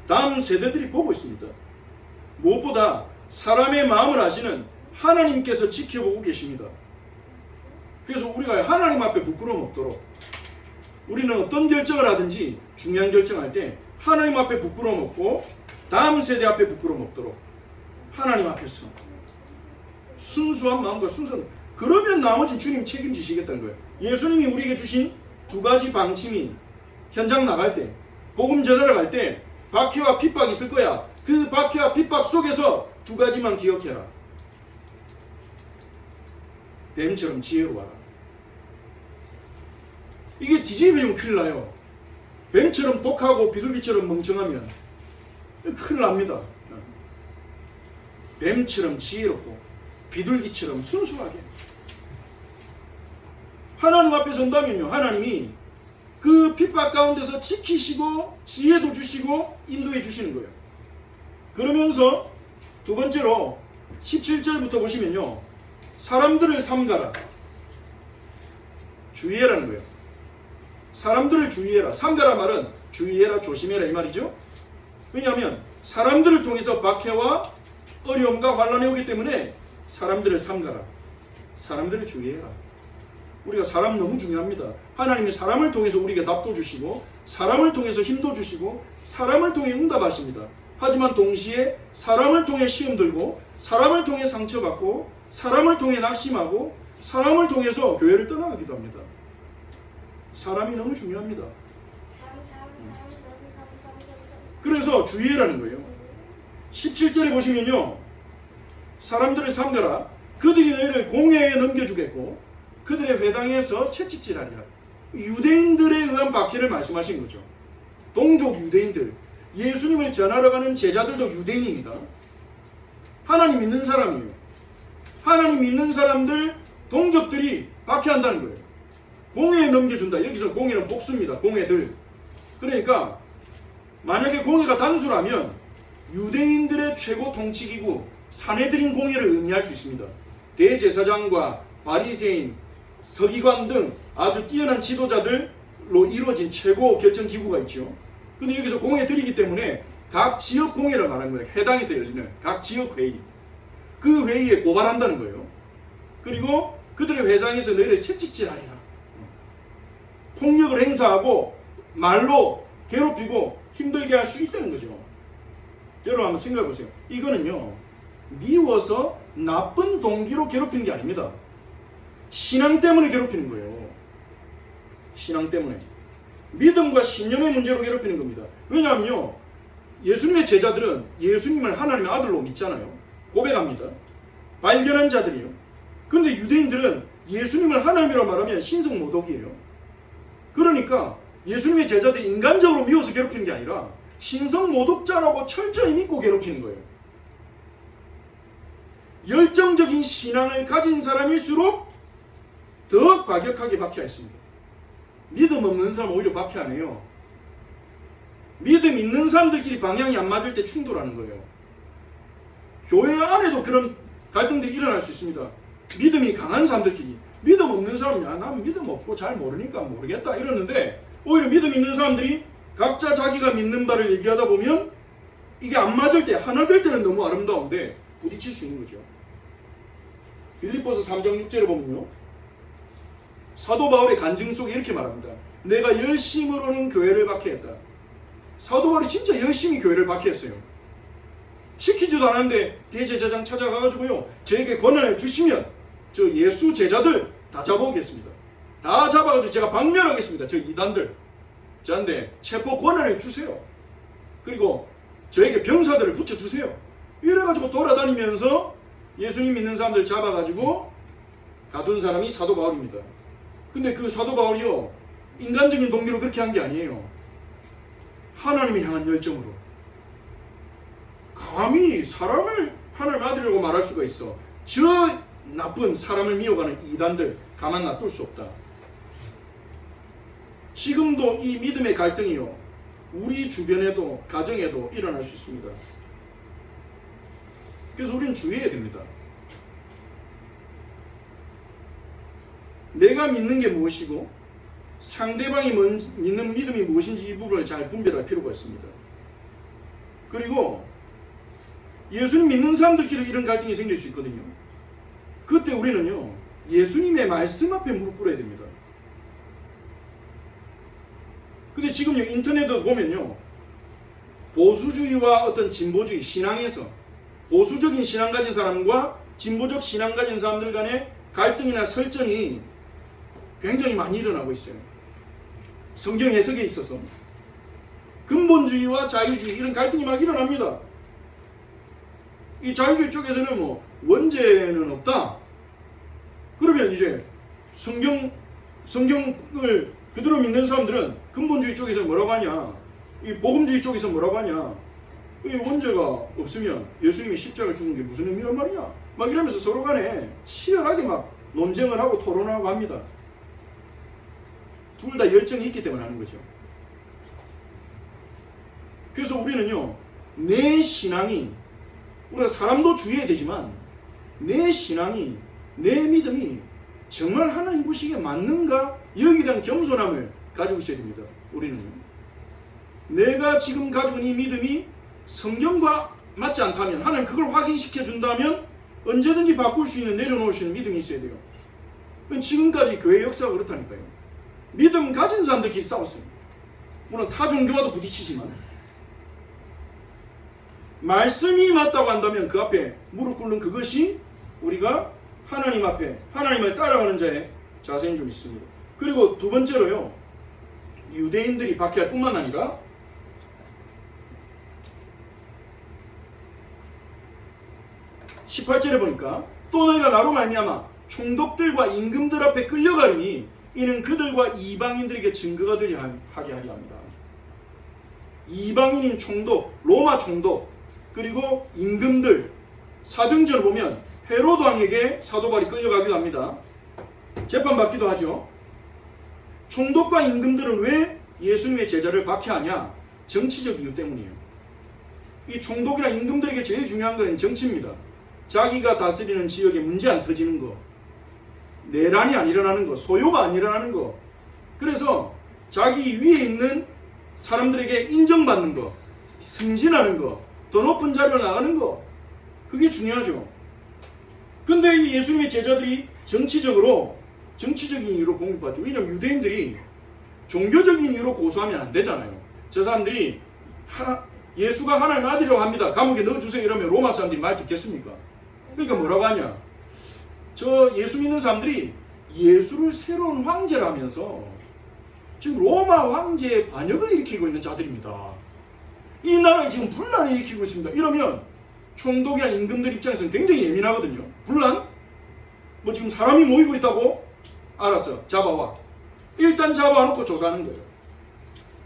A: 다음 세대들이 보고 있습니다. 무엇보다 사람의 마음을 아시는 하나님께서 지켜보고 계십니다. 그래서 우리가 하나님 앞에 부끄러움 없도록 우리는 어떤 결정을 하든지 중요한 결정할 때 하나님 앞에 부끄러움 없고 다음 세대 앞에 부끄러움 없도록 하나님 앞에서 순수한 마음과 순수한 그러면 나머지 주님 책임지시겠다는 거예요. 예수님이 우리에게 주신 두 가지 방침이 현장 나갈 때 복음 전하러 갈 때 박해와 핍박이 있을 거야. 그 박해와 핍박 속에서 두 가지만 기억해라. 뱀처럼 지혜로워라. 이게 뒤집으면 큰일 나요. 뱀처럼 독하고 비둘기처럼 멍청하면 큰일 납니다. 뱀처럼 지혜롭고 비둘기처럼 순수하게 하나님 앞에 선다면요 하나님이 그 핍박 가운데서 지키시고 지혜도 주시고 인도해 주시는 거예요. 그러면서 두 번째로 17절부터 보시면요 사람들을 삼가라. 주의해라는 거예요. 사람들을 주의해라. 삼가라 말은 주의해라, 조심해라 이 말이죠. 왜냐하면 사람들을 통해서 박해와 어려움과 환란이 오기 때문에 사람들을 삼가라. 사람들을 주의해라. 우리가 사람 너무 중요합니다. 하나님이 사람을 통해서 우리에게 답도 주시고 사람을 통해서 힘도 주시고 사람을 통해 응답하십니다. 하지만 동시에 사람을 통해 시험 들고 사람을 통해 상처받고 사람을 통해 낙심하고 사람을 통해서 교회를 떠나가기도 합니다. 사람이 너무 중요합니다. 그래서 주의해라는 거예요. 17절에 보시면요 사람들을 삼가라. 그들이 너희를 공회에 넘겨주겠고 그들의 회당에서 채찍질하리라. 유대인들에 의한 박해를 말씀하신 거죠. 동족 유대인들, 예수님을 전하러 가는 제자들도 유대인입니다. 하나님 믿는 사람이에요. 하나님 믿는 사람들, 동족들이 박해한다는 거예요. 공회에 넘겨준다. 여기서 공회는 복수입니다. 공회들. 그러니까 만약에 공회가 단수라면 유대인들의 최고 통치기구 산헤드린 공회를 의미할 수 있습니다. 대제사장과 바리새인, 서기관 등 아주 뛰어난 지도자들로 이루어진 최고 결정기구가 있죠. 근데 여기서 공회들이기 때문에 각 지역 공회를 말하는 거예요. 해당에서 열리는 각 지역 회의. 그 회의에 고발한다는 거예요. 그리고 그들의 회상에서 너희를 채찍질하리라. 폭력을 행사하고 말로 괴롭히고 힘들게 할 수 있다는 거죠. 여러분 한번 생각해 보세요. 이거는요, 미워서 나쁜 동기로 괴롭히는 게 아닙니다. 신앙 때문에 괴롭히는 거예요. 신앙 때문에. 믿음과 신념의 문제로 괴롭히는 겁니다. 왜냐하면요, 예수님의 제자들은 예수님을 하나님의 아들로 믿잖아요. 고백합니다. 발견한 자들이에요. 근데 유대인들은 예수님을 하나님이라고 말하면 신성모독이에요. 그러니까 예수님의 제자들이 인간적으로 미워서 괴롭히는 게 아니라 신성모독자라고 철저히 믿고 괴롭히는 거예요. 열정적인 신앙을 가진 사람일수록 더 과격하게 박해했습니다. 믿음 없는 사람 오히려 박해 안 해요. 믿음 있는 사람들끼리 방향이 안 맞을 때 충돌하는 거예요. 교회 안에도 그런 갈등들이 일어날 수 있습니다. 믿음이 강한 사람들끼리. 믿음 없는 사람이 난 믿음 없고 잘 모르니까 모르겠다 이러는데 오히려 믿음 있는 사람들이 각자 자기가 믿는 바를 얘기하다 보면 이게 안 맞을 때, 하나 될 때는 너무 아름다운데 부딪힐 수 있는 거죠. 빌립보서 3장 6절에 보면요, 사도 바울의 간증 속에 이렇게 말합니다. 내가 열심으로는 교회를 박해했다. 사도 바울이 진짜 열심히 교회를 박해했어요. 시키지도 않았는데 대제사장 찾아가가지고요, 저에게 권한을 주시면 저 예수 제자들 다 잡아오겠습니다. 다 잡아가지고 제가 박멸하겠습니다. 저 이단들. 저한테 체포 권한을 주세요. 그리고 저에게 병사들을 붙여주세요. 이래가지고 돌아다니면서 예수님 믿는 사람들 잡아가지고 가둔 사람이 사도 바울입니다. 근데 그 사도 바울이요, 인간적인 동기로 그렇게 한 게 아니에요. 하나님을 향한 열정으로. 감히 사람을 하나님 아들이라고 말할 수가 있어. 저 나쁜 사람을 미워가는 이단들 가만 놔둘 수 없다. 지금도 이 믿음의 갈등이요, 우리 주변에도 가정에도 일어날 수 있습니다. 그래서 우리는 주의해야 됩니다. 내가 믿는 게 무엇이고 상대방이 믿는 믿음이 무엇인지 이 부분을 잘 분별할 필요가 있습니다. 그리고 예수님 믿는 사람들끼리 이런 갈등이 생길 수 있거든요. 그때 우리는요, 예수님의 말씀 앞에 무릎 꿇어야 됩니다. 근데 지금요, 인터넷에 보면요, 보수주의와 어떤 진보주의, 신앙에서 보수적인 신앙 가진 사람과 진보적 신앙 가진 사람들 간의 갈등이나 설전이 굉장히 많이 일어나고 있어요. 성경 해석에 있어서 근본주의와 자유주의, 이런 갈등이 막 일어납니다. 이 자유주의 쪽에서는 뭐 원죄는 없다. 그러면 이제 성경을 그대로 믿는 사람들은 근본주의 쪽에서 뭐라고 하냐, 이 복음주의 쪽에서 뭐라고 하냐, 이 원죄가 없으면 예수님이 십자가를 죽은 게 무슨 의미란 말이냐, 막 이러면서 서로 간에 치열하게 막 논쟁을 하고 토론하고 합니다. 둘 다 열정이 있기 때문에 하는 거죠. 그래서 우리는요, 내 신앙이, 우리가 사람도 주의해야 되지만 내 신앙이, 내 믿음이 정말 하나님 보시기에 맞는가, 여기에 대한 겸손함을 가지고 있어야 됩니다. 우리는 내가 지금 가지고 있는 이 믿음이 성경과 맞지 않다면, 하나님 그걸 확인시켜 준다면 언제든지 바꿀 수 있는, 내려놓을 수 있는 믿음이 있어야 돼요. 지금까지 교회 역사가 그렇다니까요. 믿음 가진 사람들끼리 싸웠어요. 물론 타 종교와도 부딪히지만 말씀이 맞다고 한다면 그 앞에 무릎 꿇는 그것이 우리가 하나님 앞에 하나님을 따라가는 자의 자세인 줄 믿습니다. 그리고 두 번째로요, 유대인들이 박해할 뿐만 아니라 18절에 보니까 또 너희가 나로 말미암아 총독들과 임금들 앞에 끌려가리니 이는 그들과 이방인들에게 증거가 되게 하게 하려 합니다. 이방인인 총독, 로마 총독, 그리고 임금들, 사도행전을 보면 헤로드 왕에게 사도 바울이 끌려가기도 합니다. 재판받기도 하죠. 총독과 임금들은 왜 예수님의 제자를 박해하냐? 정치적 이유 때문이에요. 이 총독이나 임금들에게 제일 중요한 것은 정치입니다. 자기가 다스리는 지역에 문제 안 터지는 거, 내란이 안 일어나는 거, 소요가 안 일어나는 거. 그래서 자기 위에 있는 사람들에게 인정받는 거, 승진하는 거, 더 높은 자리로 나가는 거, 그게 중요하죠. 근데 이 예수님의 제자들이 정치적인 이유로 공격받죠. 왜냐하면 유대인들이 종교적인 이유로 고소하면 안 되잖아요. 저 사람들이 예수가 하나님 아들이라고 합니다. 감옥에 넣어주세요 이러면 로마 사람들이 말 듣겠습니까? 그러니까 뭐라고 하냐? 저 예수 믿는 사람들이 예수를 새로운 황제라면서 지금 로마 황제의 반역을 일으키고 있는 자들입니다. 이 나라에 지금 분란을 일으키고 있습니다. 이러면 총독이나 임금들 입장에서는 굉장히 예민하거든요. 분란? 뭐 지금 사람이 모이고 있다고? 알았어, 잡아와. 일단 잡아놓고 조사하는 거예요.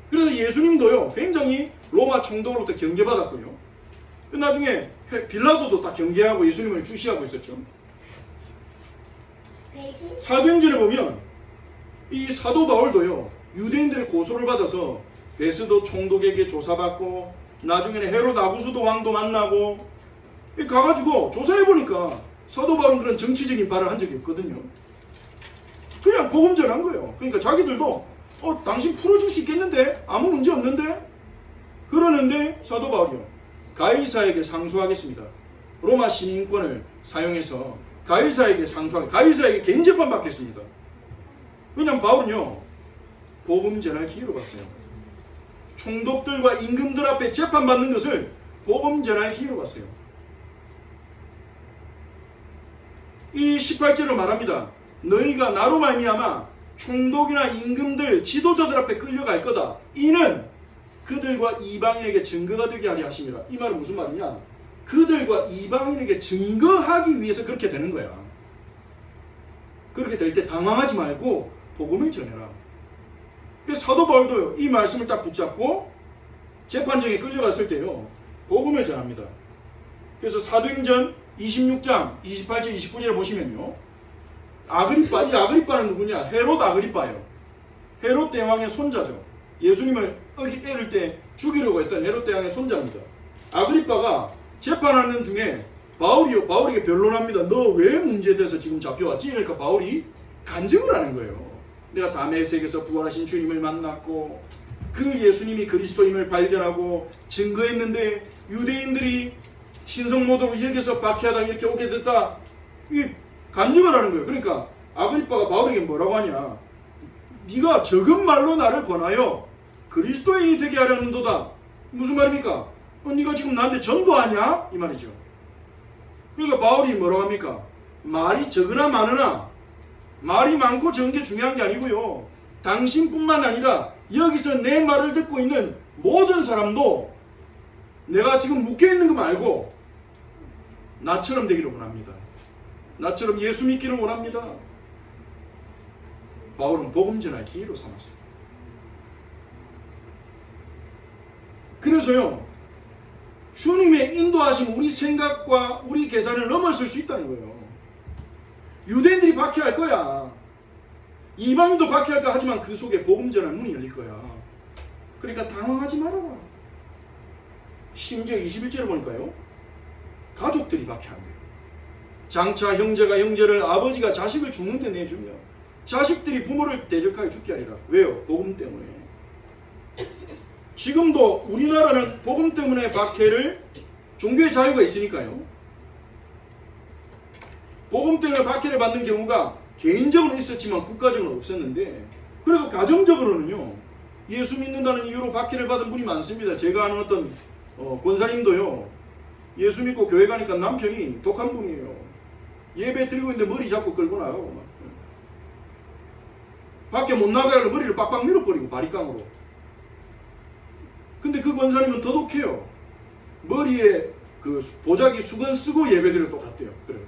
A: 그래서 예수님도요, 굉장히 로마 총독으로부터 경계받았고요. 나중에 빌라도도 다 경계하고 예수님을 주시하고 있었죠. 사도행전에 보면 이 사도 바울도요, 유대인들의 고소를 받아서 베스도 총독에게 조사받고 나중에는 헤롯 아구스도 왕도 만나고 가가지고 조사해보니까 사도 바울은 그런 정치적인 발언을 한 적이 없거든요. 그냥 복음 전한 거예요. 그러니까 자기들도 당신 풀어줄 수 있겠는데? 아무 문제 없는데? 그러는데 사도 바울이요, 가이사에게 상소하겠습니다. 로마 시민권을 사용해서 가이사에게 가이사에게 개인 재판 받겠습니다. 왜냐면 바울은요, 복음 전할 기회로 봤어요. 총독들과 임금들 앞에 재판받는 것을 복음 전할 기회로 봤어요. 이 18절을 말합니다. 너희가 나로 말미암아 총독이나 임금들, 지도자들 앞에 끌려갈 거다. 이는 그들과 이방인에게 증거가 되게 하려 하심이라. 이 말은 무슨 말이냐? 그들과 이방인에게 증거하기 위해서 그렇게 되는 거야. 그렇게 될 때 당황하지 말고 복음을 전해라. 그래서 사도 바울도요, 이 말씀을 딱 붙잡고 재판정에 끌려갔을 때요, 복음을 전합니다. 그래서 사도행전 26장 28절 29절에 보시면요, 이 아그리빠는 누구냐? 헤롯 아그리빠예요. 헤롯 대왕의 손자죠. 예수님을 어릴 때 죽이려고 했던 헤롯 대왕의 손자입니다. 아그리빠가 재판하는 중에 바울에게 변론합니다. 너 왜 문제돼서 지금 잡혀왔지? 그러니까 바울이 간증을 하는 거예요. 내가 다메섹에서 부활하신 주님을 만났고 그 예수님이 그리스도임을 발견하고 증거했는데 유대인들이 신성모독을 여기서 박해하다 이렇게 오게 됐다. 이 간증을 하는 거예요. 그러니까 아그리빠가 바울에게 뭐라고 하냐? 네가 적은 말로 나를 권하여 그리스도인이 되게 하려는도다. 무슨 말입니까? 네가 지금 나한테 전도하냐? 이 말이죠. 그러니까 바울이 뭐라고 합니까? 말이 적으나 많으나, 말이 많고 적은 게 중요한 게 아니고요, 당신뿐만 아니라 여기서 내 말을 듣고 있는 모든 사람도 내가 지금 묶여있는 거 말고 나처럼 되기를 원합니다. 나처럼 예수 믿기를 원합니다. 바울은 복음 전할 기회로 삼았어요. 그래서요, 주님의 인도하심, 우리 생각과 우리 계산을 넘어설 수 있다는 거예요. 유대인들이 박해할 거야. 이방인도 박해할까 하지만 그 속에 복음 전할 문이 열릴 거야. 그러니까 당황하지 말아라. 심지어 21절을 보니까요, 가족들이 박해한대요. 장차 형제가 형제를, 아버지가 자식을 죽는데 내주며 자식들이 부모를 대적하여 죽게 하리라. 왜요? 복음 때문에. 지금도 우리나라는 복음 때문에 박해를, 종교의 자유가 있으니까요, 복음 때문에 박해를 받는 경우가 개인적으로 있었지만 국가적으로 없었는데, 그래도 가정적으로는요, 예수 믿는다는 이유로 박해를 받은 분이 많습니다. 제가 아는 어떤 권사님도요, 예수 믿고 교회 가니까 남편이 독한 분이에요. 예배 드리고 있는데 머리 잡고 끌고 나가고 막. 밖에 못 나가야 머리를 빡빡 밀어버리고, 바리깡으로. 근데 그 권사님은 더 독해요. 머리에 그 보자기 수건 쓰고 예배드려 똑같대요. 그래.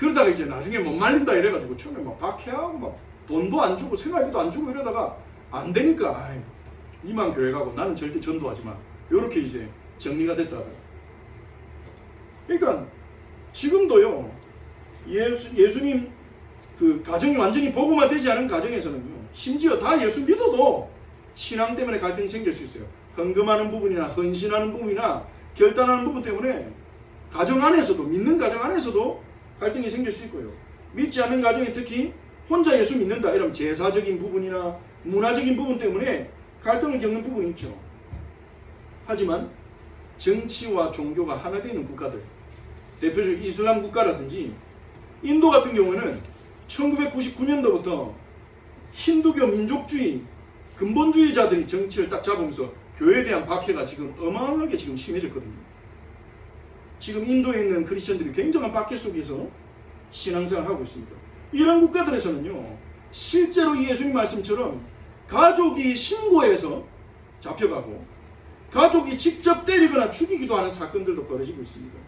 A: 그러다가 이제 나중에 못 말린다 이래가지고 처음에 막 박해하고 막 돈도 안 주고 생활비도 안 주고 이러다가 안 되니까 아이, 이만 교회 가고 나는 절대 전도하지 마. 이렇게 이제 정리가 됐다. 그러니까 지금도요 예수님 그 가정이 완전히 복음화 되지 않은 가정에서는요 심지어 다 예수 믿어도 신앙 때문에 갈등이 생길 수 있어요. 헌금하는 부분이나 헌신하는 부분이나 결단하는 부분 때문에 가정 안에서도 믿는 가정 안에서도 갈등이 생길 수 있고요. 믿지 않는 가정에 특히 혼자 예수 믿는다 이러면 제사적인 부분이나 문화적인 부분 때문에 갈등을 겪는 부분이 있죠. 하지만 정치와 종교가 하나 되는 국가들, 대표적으로 이슬람 국가라든지 인도 같은 경우는 1999년도부터 힌두교 민족주의 근본주의자들이 정치를 딱 잡으면서 교회에 대한 박해가 지금 어마어마하게 지금 심해졌거든요. 지금 인도에 있는 크리스천들이 굉장한 박해 속에서 신앙생활을 하고 있습니다. 이런 국가들에서는요 실제로 예수님 말씀처럼 가족이 신고해서 잡혀가고 가족이 직접 때리거나 죽이기도 하는 사건들도 벌어지고 있습니다.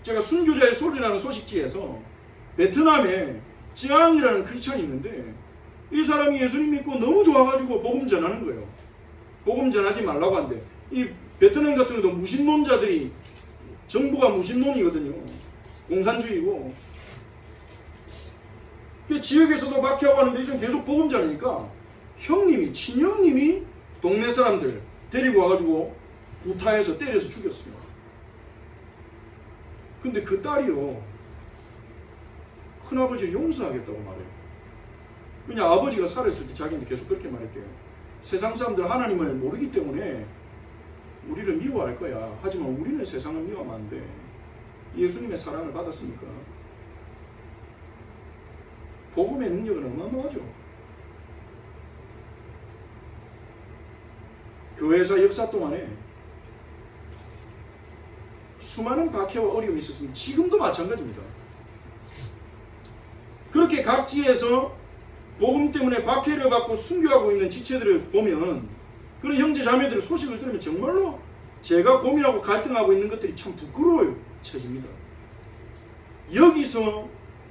A: 제가 순교자의 소리라는 소식지에서 베트남에 찌앙이라는 크리스천이 있는데 이 사람이 예수님 믿고 너무 좋아가지고 복음 전하는 거예요. 복음 전하지 말라고 하는데 이 베트남 같은 경우도 무신론자들이 정부가 무신론이거든요. 공산주의고 지역에서도 박해하고 하는데 지금 계속 복음 전하니까 형님이 친형님이 동네 사람들 데리고 와가지고 구타해서 때려서 죽였어요. 근데 그 딸이요 큰아버지를 용서하겠다고 말해요. 왜냐 아버지가 살았을 때 자기한테 계속 그렇게 말했대요. 세상 사람들 하나님을 모르기 때문에 우리를 미워할 거야. 하지만 우리는 세상을 미워하면 안 돼. 예수님의 사랑을 받았으니까. 복음의 능력은 어마어마하죠. 교회사 역사 동안에 수많은 박해와 어려움이 있었습니다. 지금도 마찬가지입니다. 그렇게 각지에서 복음 때문에 박해를 받고 순교하고 있는 지체들을 보면 그런 형제 자매들의 소식을 들으면 정말로 제가 고민하고 갈등하고 있는 것들이 참 부끄러울 처지입니다. 여기서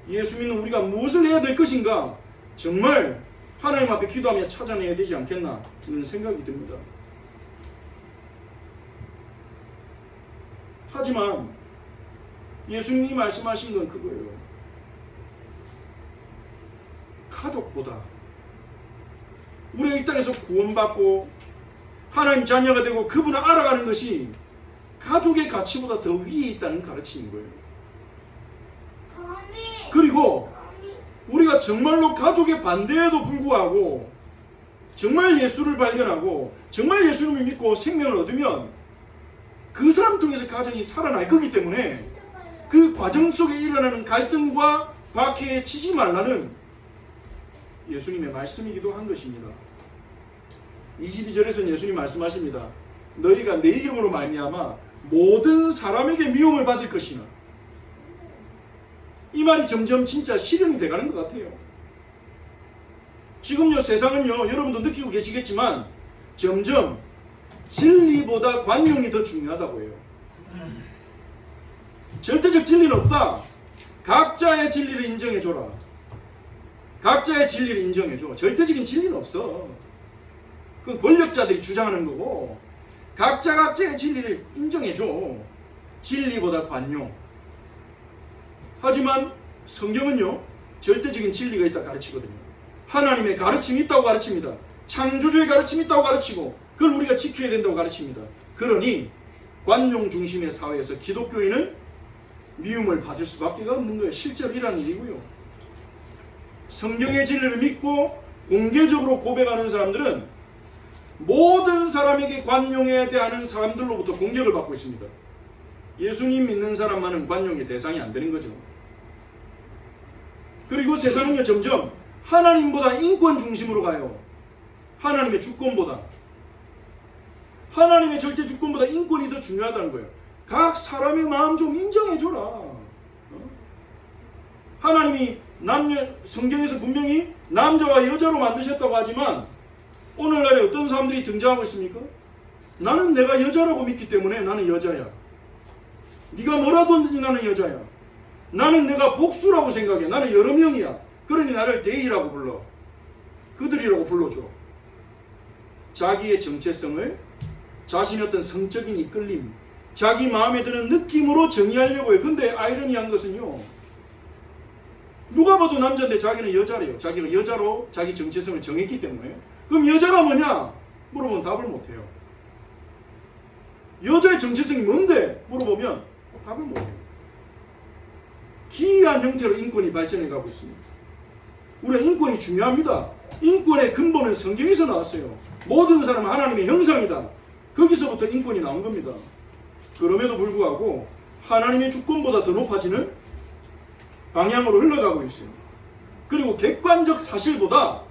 A: 예수 믿는 우리가 무엇을 해야 될 것인가 정말 하나님 앞에 기도하며 찾아내야 되지 않겠나 이런 생각이 듭니다. 하지만 예수님이 말씀하신 건 그거예요. 가족보다 우리가 이 땅에서 구원받고 하나님 자녀가 되고 그분을 알아가는 것이 가족의 가치보다 더 위에 있다는 가르침인 거예요. 그리고 우리가 정말로 가족의 반대에도 불구하고 정말 예수를 발견하고 정말 예수님을 믿고 생명을 얻으면 그 사람 통해서 가정이 살아날 거기 때문에 그 과정 속에 일어나는 갈등과 박해에 치지 말라는 예수님의 말씀이기도 한 것입니다. 22절에서는 예수님 말씀하십니다. 너희가 내 이름으로 말미암아 모든 사람에게 미움을 받을 것이나. 이 말이 점점 진짜 실현이 돼가는 것 같아요. 지금요 세상은요 여러분도 느끼고 계시겠지만 점점 진리보다 관용이 더 중요하다고 해요. 절대적 진리는 없다. 각자의 진리를 인정해줘라. 각자의 진리를 인정해줘. 절대적인 진리는 없어. 그건 권력자들이 주장하는 거고 각자의 진리를 인정해줘. 진리보다 관용. 하지만 성경은요 절대적인 진리가 있다 가르치거든요. 하나님의 가르침이 있다고 가르칩니다. 창조주의 가르침이 있다고 가르치고 그걸 우리가 지켜야 된다고 가르칩니다. 그러니 관용 중심의 사회에서 기독교인은 미움을 받을 수밖에 없는 거예요. 실제로 이런 일이고요. 성경의 진리를 믿고 공개적으로 고백하는 사람들은 모든 사람에게 관용해야 하는 사람들로부터 공격을 받고 있습니다. 예수님 믿는 사람만은 관용의 대상이 안 되는 거죠. 그리고 세상은요 점점 하나님보다 인권 중심으로 가요. 하나님의 주권보다. 하나님의 절대 주권보다 인권이 더 중요하다는 거예요. 각 사람의 마음 좀 인정해줘라. 하나님이 성경에서 분명히 남자와 여자로 만드셨다고 하지만 오늘날에 어떤 사람들이 등장하고 있습니까? 나는 내가 여자라고 믿기 때문에 나는 여자야. 네가 뭐라도 하든지 나는 여자야. 나는 내가 복수라고 생각해. 나는 여러 명이야. 그러니 나를 대의라고 불러. 그들이라고 불러줘. 자기의 정체성을 자신의 어떤 성적인 이끌림, 자기 마음에 드는 느낌으로 정의하려고 해요. 근데 아이러니한 것은요, 누가 봐도 남자인데 자기는 여자래요. 자기가 여자로 자기 정체성을 정했기 때문에. 그럼 여자가 뭐냐? 물어보면 답을 못해요. 여자의 정체성이 뭔데? 물어보면 답을 못해요. 기이한 형태로 인권이 발전해 가고 있습니다. 우리가 인권이 중요합니다. 인권의 근본은 성경에서 나왔어요. 모든 사람은 하나님의 형상이다. 거기서부터 인권이 나온 겁니다. 그럼에도 불구하고 하나님의 주권보다 더 높아지는 방향으로 흘러가고 있어요. 그리고 객관적 사실보다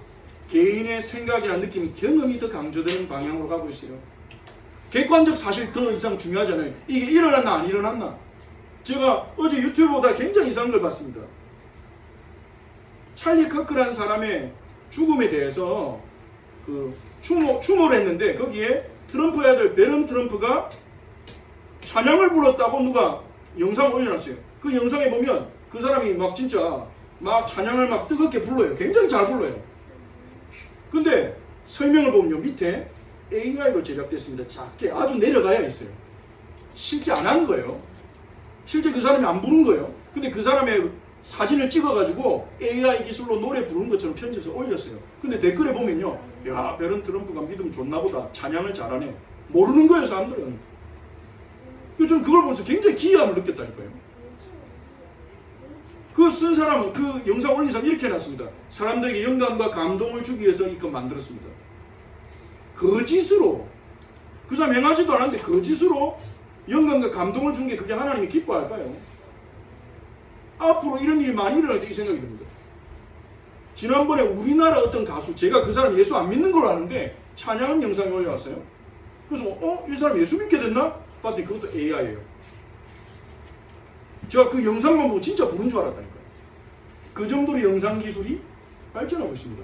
A: 개인의 생각이나 느낌, 경험이 더 강조되는 방향으로 가고 있어요. 객관적 사실 더 이상 중요하잖아요. 이게 일어났나 안 일어났나. 제가 어제 유튜브 보다 굉장히 이상한 걸 봤습니다. 찰리 커크라는 사람의 죽음에 대해서 추모를 했는데 거기에 트럼프의 아들 베런 트럼프가 찬양을 불렀다고 누가 영상을 올려놨어요. 그 영상에 보면 그 사람이 막 진짜 막 찬양을 막 뜨겁게 불러요. 굉장히 잘 불러요. 근데 설명을 보면요, 밑에 AI로 제작됐습니다. 작게 아주 내려가야 있어요. 실제 안 한 거예요. 실제 그 사람이 안 부른 거예요. 근데 그 사람의 사진을 찍어가지고 AI 기술로 노래 부르는 것처럼 편집해서 올렸어요. 근데 댓글에 보면요, 야, 베런 트럼프가 믿음 좋나 보다. 찬양을 잘하네. 모르는 거예요, 사람들은. 저는 그걸 보면서 굉장히 기이함을 느꼈다니까요. 그 쓴 사람은, 그 영상 올린 사람 이렇게 해놨습니다. 사람들에게 영감과 감동을 주기 위해서 이거 만들었습니다. 거짓으로, 그 사람 행하지도 않았는데 거짓으로 영감과 감동을 준 게 그게 하나님이 기뻐할까요? 앞으로 이런 일이 많이 일어날 때 이 생각이 듭니다. 지난번에 우리나라 어떤 가수, 제가 그 사람 예수 안 믿는 걸로 아는데 찬양한 영상이 올라왔어요. 그래서 이 사람 예수 믿게 됐나? 봤더니 그것도 AI예요. 제가 그 영상만 보고 진짜 부른 줄 알았다니까요. 그 정도로 영상 기술이 발전하고 있습니다.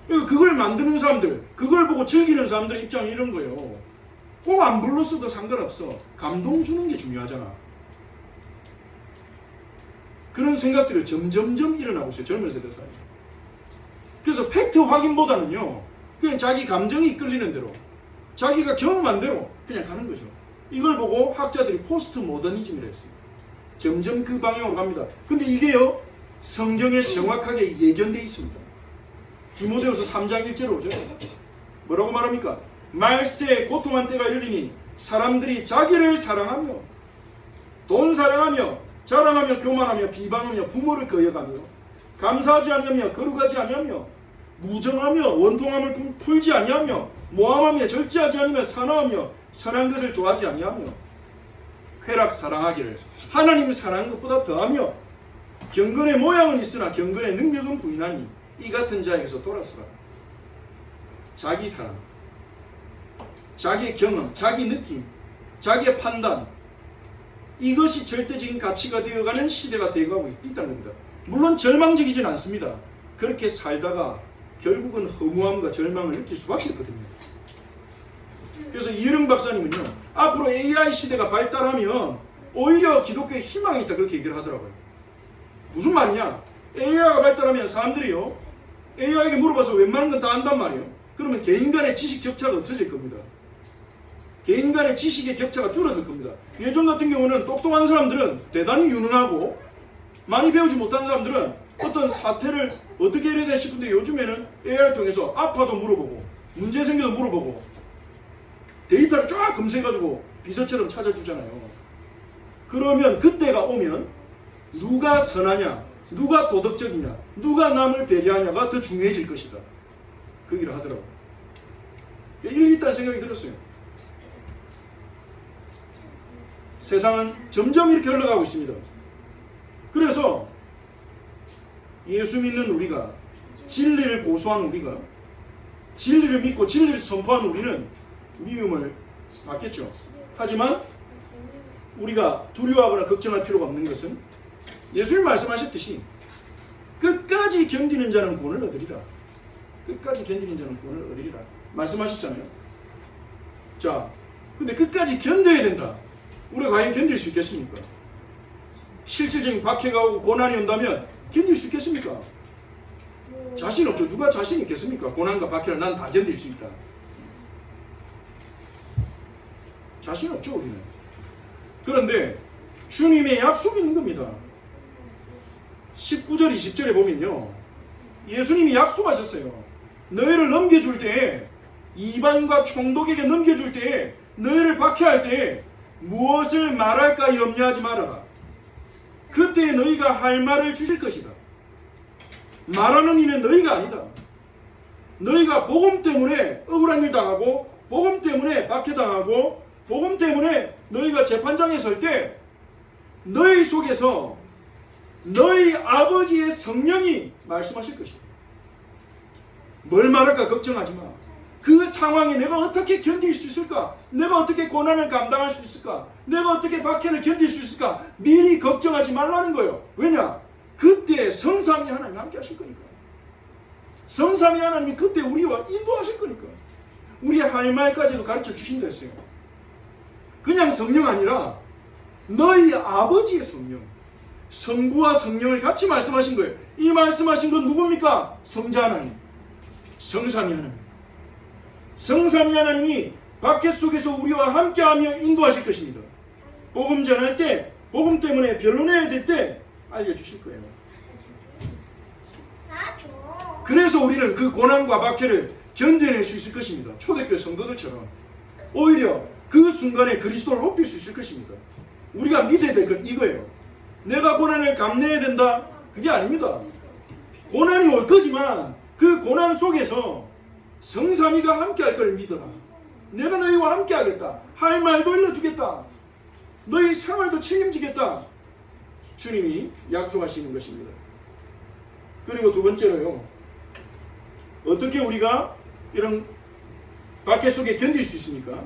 A: 그걸 만드는 사람들, 그걸 보고 즐기는 사람들 입장이 이런 거예요. 꼭 안 불렀어도 상관없어. 감동 주는 게 중요하잖아. 그런 생각들이 점점점 일어나고 있어요. 젊은 세대 사이에. 그래서 팩트 확인보다는요, 그냥 자기 감정이 이끌리는 대로, 자기가 경험한 대로 그냥 가는 거죠. 이걸 보고 학자들이 포스트 모더니즘이라 했어요. 점점 그 방향으로 갑니다. 근데 이게요, 성경에 정확하게 예견되어 있습니다. 디모데후서 3장 1절에 오죠. 뭐라고 말합니까? 말세에 고통한 때가 이르리니 사람들이 자기를 사랑하며 돈 사랑하며 자랑하며 교만하며 비방하며 부모를 거역하며 감사하지 아니하며 거룩하지 아니하며 무정하며 원통함을 풀지 아니하며 모함하며 절제하지 아니하며 사나하며 선한 것을 좋아하지 아니하며 쾌락 사랑하기를 하나님을 사랑하는 것보다 더하며 경건의 모양은 있으나 경건의 능력은 부인하니 이 같은 자에게서 돌아서라. 자기 사랑, 자기의 경험, 자기 느낌, 자기의 판단, 이것이 절대적인 가치가 되어가는 시대가 되어가고 있다는 겁니다. 물론 절망적이진 않습니다. 그렇게 살다가 결국은 허무함과 절망을 느낄 수밖에 없거든요. 그래서 이혜령 박사님은요, 앞으로 AI 시대가 발달하면 오히려 기독교에 희망이 있다, 그렇게 얘기를 하더라고요. 무슨 말이냐? AI가 발달하면 사람들이요, AI에게 물어봐서 웬만한 건 다 안단 말이에요. 그러면 개인 간의 지식 격차가 없어질 겁니다. 개인 간의 지식의 격차가 줄어들 겁니다. 예전 같은 경우는 똑똑한 사람들은 대단히 유능하고 많이 배우지 못한 사람들은 어떤 사태를 어떻게 해야 되나 싶은데 요즘에는 AI를 통해서 아파도 물어보고 문제 생겨도 물어보고 데이터를 쫙 검색해가지고 비서처럼 찾아주잖아요. 그러면 그때가 오면 누가 선하냐, 누가 도덕적이냐, 누가 남을 배려하냐가 더 중요해질 것이다. 그 얘기를 하더라고요. 일리 있다는 생각이 들었어요. 세상은 점점 이렇게 흘러가고 있습니다. 그래서 예수 믿는 우리가, 진리를 고수하는 우리가, 진리를 믿고 진리를 선포하는 우리는 미움을 받겠죠. 하지만 우리가 두려워하거나 걱정할 필요가 없는 것은 예수님 말씀하셨듯이 끝까지 견디는 자는 구원을 얻으리라. 끝까지 견디는 자는 구원을 얻으리라 말씀하셨잖아요. 자, 근데 끝까지 견뎌야 된다. 우리가 과연 견딜 수 있겠습니까? 실질적인 박해가 오고 고난이 온다면 견딜 수 있겠습니까? 자신 없죠. 누가 자신 있겠습니까? 고난과 박해를 난 다 견딜 수 있다. 자신 없죠, 우리는. 그런데 주님의 약속이 있는 겁니다. 19절, 20절에 보면요. 예수님이 약속하셨어요. 너희를 넘겨줄 때에, 이방인과 총독에게 넘겨줄 때에, 너희를 박해할 때에 무엇을 말할까 염려하지 말아라. 그때 너희가 할 말을 주실 것이다. 말하는 이는 너희가 아니다. 너희가 복음 때문에 억울한 일 당하고, 복음 때문에 박해당하고, 복음 때문에 너희가 재판장에 설 때 너희 속에서 너희 아버지의 성령이 말씀하실 것이다. 뭘 말할까 걱정하지 마. 그 상황에 내가 어떻게 견딜 수 있을까? 내가 어떻게 고난을 감당할 수 있을까? 내가 어떻게 박해를 견딜 수 있을까? 미리 걱정하지 말라는 거예요. 왜냐? 그때 성삼위 하나님 함께 하실 거니까. 성삼위 하나님이 그때 우리와 인도하실 거니까. 우리의 할 말까지도 가르쳐 주신다 했어요. 그냥 성령 아니라 너희 아버지의 성령, 성부와 성령을 같이 말씀하신 거예요. 이 말씀하신 건 누굽니까? 성자 하나님, 성삼위 하나님. 성삼위 하나님이 박해 속에서 우리와 함께하며 인도하실 것입니다. 복음 전할 때, 복음 때문에 변론해야 될 때 알려주실 거예요. 그래서 우리는 그 고난과 박해를 견뎌낼 수 있을 것입니다. 초대교회 성도들처럼. 오히려 그 순간에 그리스도를 높일 수 있을 것입니다. 우리가 믿어야 될 건 이거예요. 내가 고난을 감내해야 된다? 그게 아닙니다. 고난이 올 거지만 그 고난 속에서 성삼위가 함께 할 걸 믿어라. 내가 너희와 함께 하겠다. 할 말도 일러주겠다. 너희 생활도 책임지겠다. 주님이 약속하시는 것입니다. 그리고 두 번째로요. 어떻게 우리가 이런 박해 속에 견딜 수 있습니까?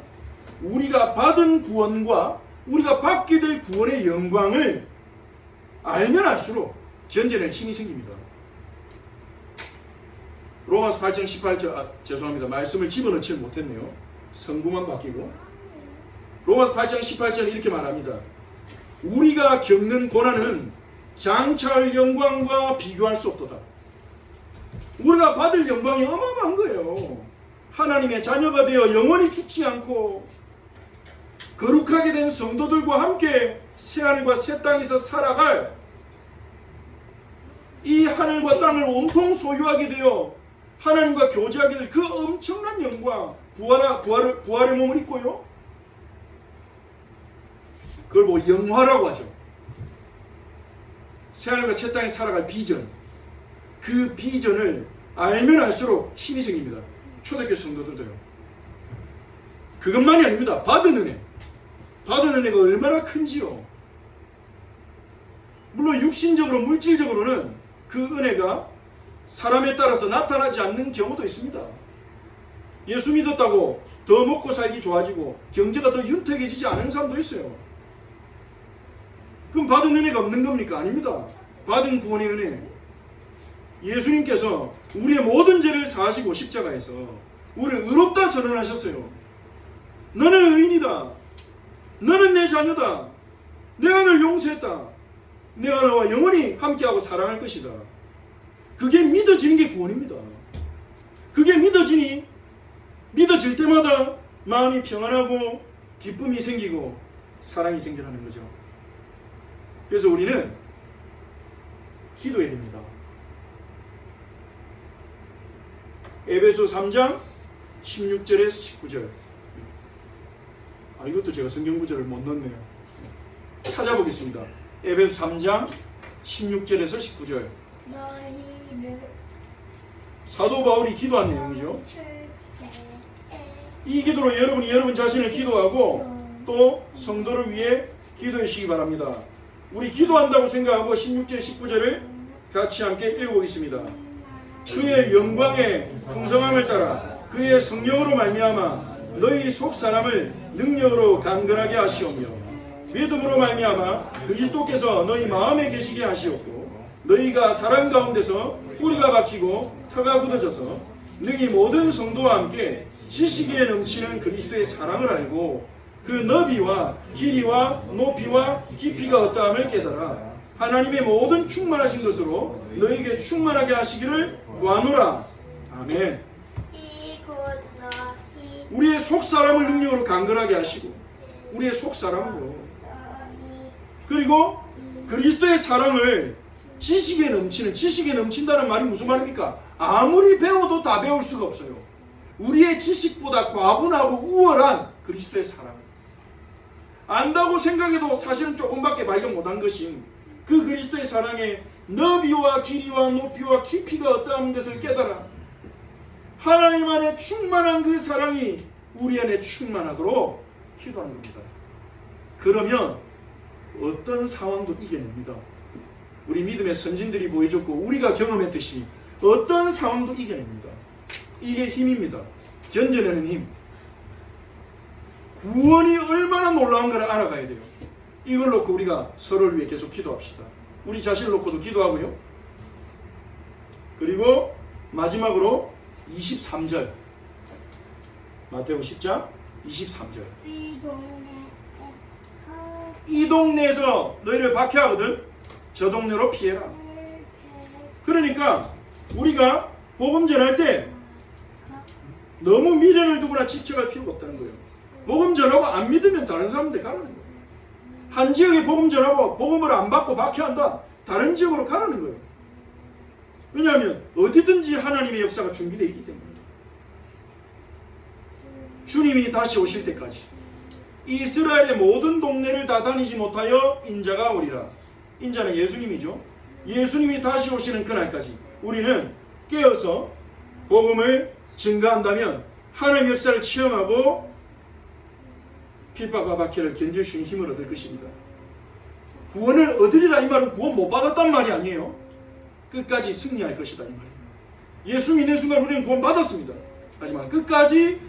A: 우리가 받은 구원과 우리가 받게 될 구원의 영광을 알면 알수록 견뎌낼 힘이 생깁니다. 로마서 8장 18절, 죄송합니다. 말씀을 집어넣지 못했네요. 성부만 바뀌고. 로마서 8장 18절 이렇게 말합니다. 우리가 겪는 고난은 장차할 영광과 비교할 수 없도다. 우리가 받을 영광이 어마어마한 거예요. 하나님의 자녀가 되어 영원히 죽지 않고 거룩하게 된 성도들과 함께 새하늘과 새 땅에서 살아갈 이 하늘과 땅을 온통 소유하게 되어 하나님과 교제하게 될 그 엄청난 영광, 부활의 몸을 입고요. 그걸 뭐 영화라고 하죠. 새하늘과 새 땅에 살아갈 비전. 그 비전을 알면 알수록 힘이 생깁니다. 초대교회 성도들도요. 그것만이 아닙니다. 받은 은혜. 받은 은혜가 얼마나 큰지요. 물론 육신적으로 물질적으로는 그 은혜가 사람에 따라서 나타나지 않는 경우도 있습니다. 예수 믿었다고 더 먹고 살기 좋아지고 경제가 더 윤택해지지 않은 사람도 있어요. 그럼 받은 은혜가 없는 겁니까? 아닙니다. 받은 구원의 은혜. 예수님께서 우리의 모든 죄를 사하시고 십자가에서 우리를 의롭다 선언하셨어요. 너는 의인이다. 너는 내 자녀다. 내가 널 용서했다. 내가 너와 영원히 함께하고 사랑할 것이다. 그게 믿어지는 게 구원입니다. 그게 믿어질 때마다 마음이 평안하고 기쁨이 생기고 사랑이 생겨나는 거죠. 그래서 우리는 기도해야 됩니다. 에베소 3장 16절에서 19절. 이것도 제가 성경 구절을 못 넣었네요. 찾아보겠습니다. 에베소 3장 16절에서 19절. 사도 바울이 기도한 내용이죠. 이 기도로 여러분이 여러분 자신을 기도하고 또 성도를 위해 기도해 주시기 바랍니다. 우리 기도한다고 생각하고 16절 19절을 같이 함께 읽어보겠습니다. 그의 영광의 풍성함을 따라 그의 성령으로 말미암아 너희 속 사람을 능력으로 강건하게 하시오며 믿음으로 말미암아 그리스도께서 너희 마음에 계시게 하시옵고 너희가 사랑 가운데서 뿌리가 박히고 터가 굳어져서 능히 모든 성도와 함께 지식에 넘치는 그리스도의 사랑을 알고 그 너비와 길이와 높이와 깊이가 어떠함을 깨달아 하나님의 모든 충만하신 것으로 너에게 충만하게 하시기를 구하노라. 아멘.
B: 이곳 너희
A: 우리의 속사람을 능력으로 강건하게 하시고 우리의 속사람으로 그리고 그리스도의 사랑을 지식에 넘친다는 말이 무슨 말입니까? 아무리 배워도 다 배울 수가 없어요. 우리의 지식보다 과분하고 우월한 그리스도의 사랑. 안다고 생각해도 사실은 조금밖에 발견 못한 것인 그 그리스도의 사랑의 너비와 길이와 높이와 깊이가 어떠한 것을 깨달아 하나님 안에 충만한 그 사랑이 우리 안에 충만하도록 기도하는 겁니다. 그러면 어떤 상황도 이겨냅니다. 우리 믿음의 선진들이 보여줬고 우리가 경험했듯이 어떤 상황도 이겨냅니다. 이게 힘입니다. 견뎌내는 힘. 구원이 얼마나 놀라운 걸 알아가야 돼요. 이걸 놓고 우리가 서로를 위해 계속 기도합시다. 우리 자신을 놓고도 기도하고요. 그리고 마지막으로 23절 마태복음 10장 23절 이 동네에서 너희를 박해하거든 저 동네로 피해라. 그러니까 우리가 복음 전할 때 너무 미련을 두거나 집착할 필요가 없다는 거예요. 복음 전하고 안 믿으면 다른 사람들 가라는 거예요. 한 지역에 복음 전하고 복음을 안 받고 박해한다. 다른 지역으로 가라는 거예요. 왜냐하면 어디든지 하나님의 역사가 준비되어 있기 때문에 주님이 다시 오실 때까지 이스라엘의 모든 동네를 다 다니지 못하여 인자가 오리라. 인자는 예수님이죠. 예수님이 다시 오시는 그날까지 우리는 깨어서 복음을 증가한다면 하나님의 역사를 체험하고 핍박과 박해를 견딜 수 있는 힘을 얻을 것입니다. 구원을 얻으리라 이 말은 구원 못 받았단 말이 아니에요. 끝까지 승리할 것이다 이 말이에요. 예수 믿는 순간 우리는 구원 받았습니다. 하지만 끝까지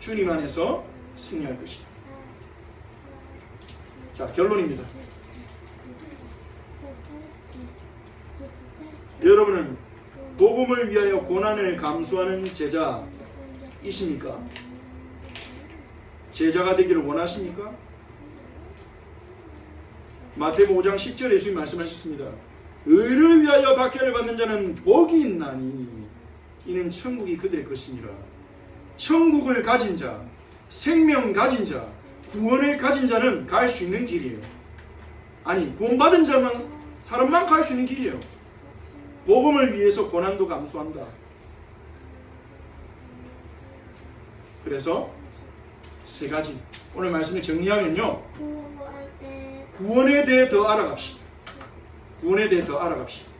A: 주님 안에서 승리할 것이다. 자, 결론입니다. 여러분은 복음을 위하여 고난을 감수하는 제자이십니까? 제자가 되기를 원하십니까? 마태복음 5장 10절에 예수님이 말씀하셨습니다. 의를 위하여 박해를 받는 자는 복이 있나니 이는 천국이 그들의 것이니라. 천국을 가진 자, 생명 가진 자, 구원을 가진 자는 갈 수 있는 길이에요. 아니, 구원받은 자만 사람만 갈 수 있는 길이에요. 복음을 위해서 고난도 감수한다. 그래서 세 가지 오늘 말씀을 정리하면요, 구원에 대해 더 알아갑시다. 구원에 대해 더 알아갑시다.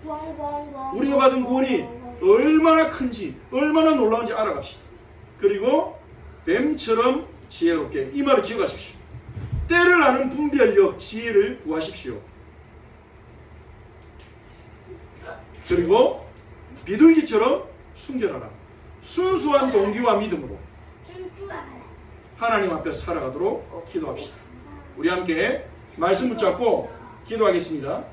A: 우리가 받은 구원이 얼마나 큰지 얼마나 놀라운지 알아갑시다. 그리고 뱀처럼 지혜롭게, 이 말을 기억하십시오. 때를 아는 분별력, 지혜를 구하십시오. 그리고 비둘기처럼 순결하라. 순수한 동기와 믿음으로 하나님 앞에 살아가도록 기도합시다. 우리 함께 말씀 붙잡고 기도하겠습니다.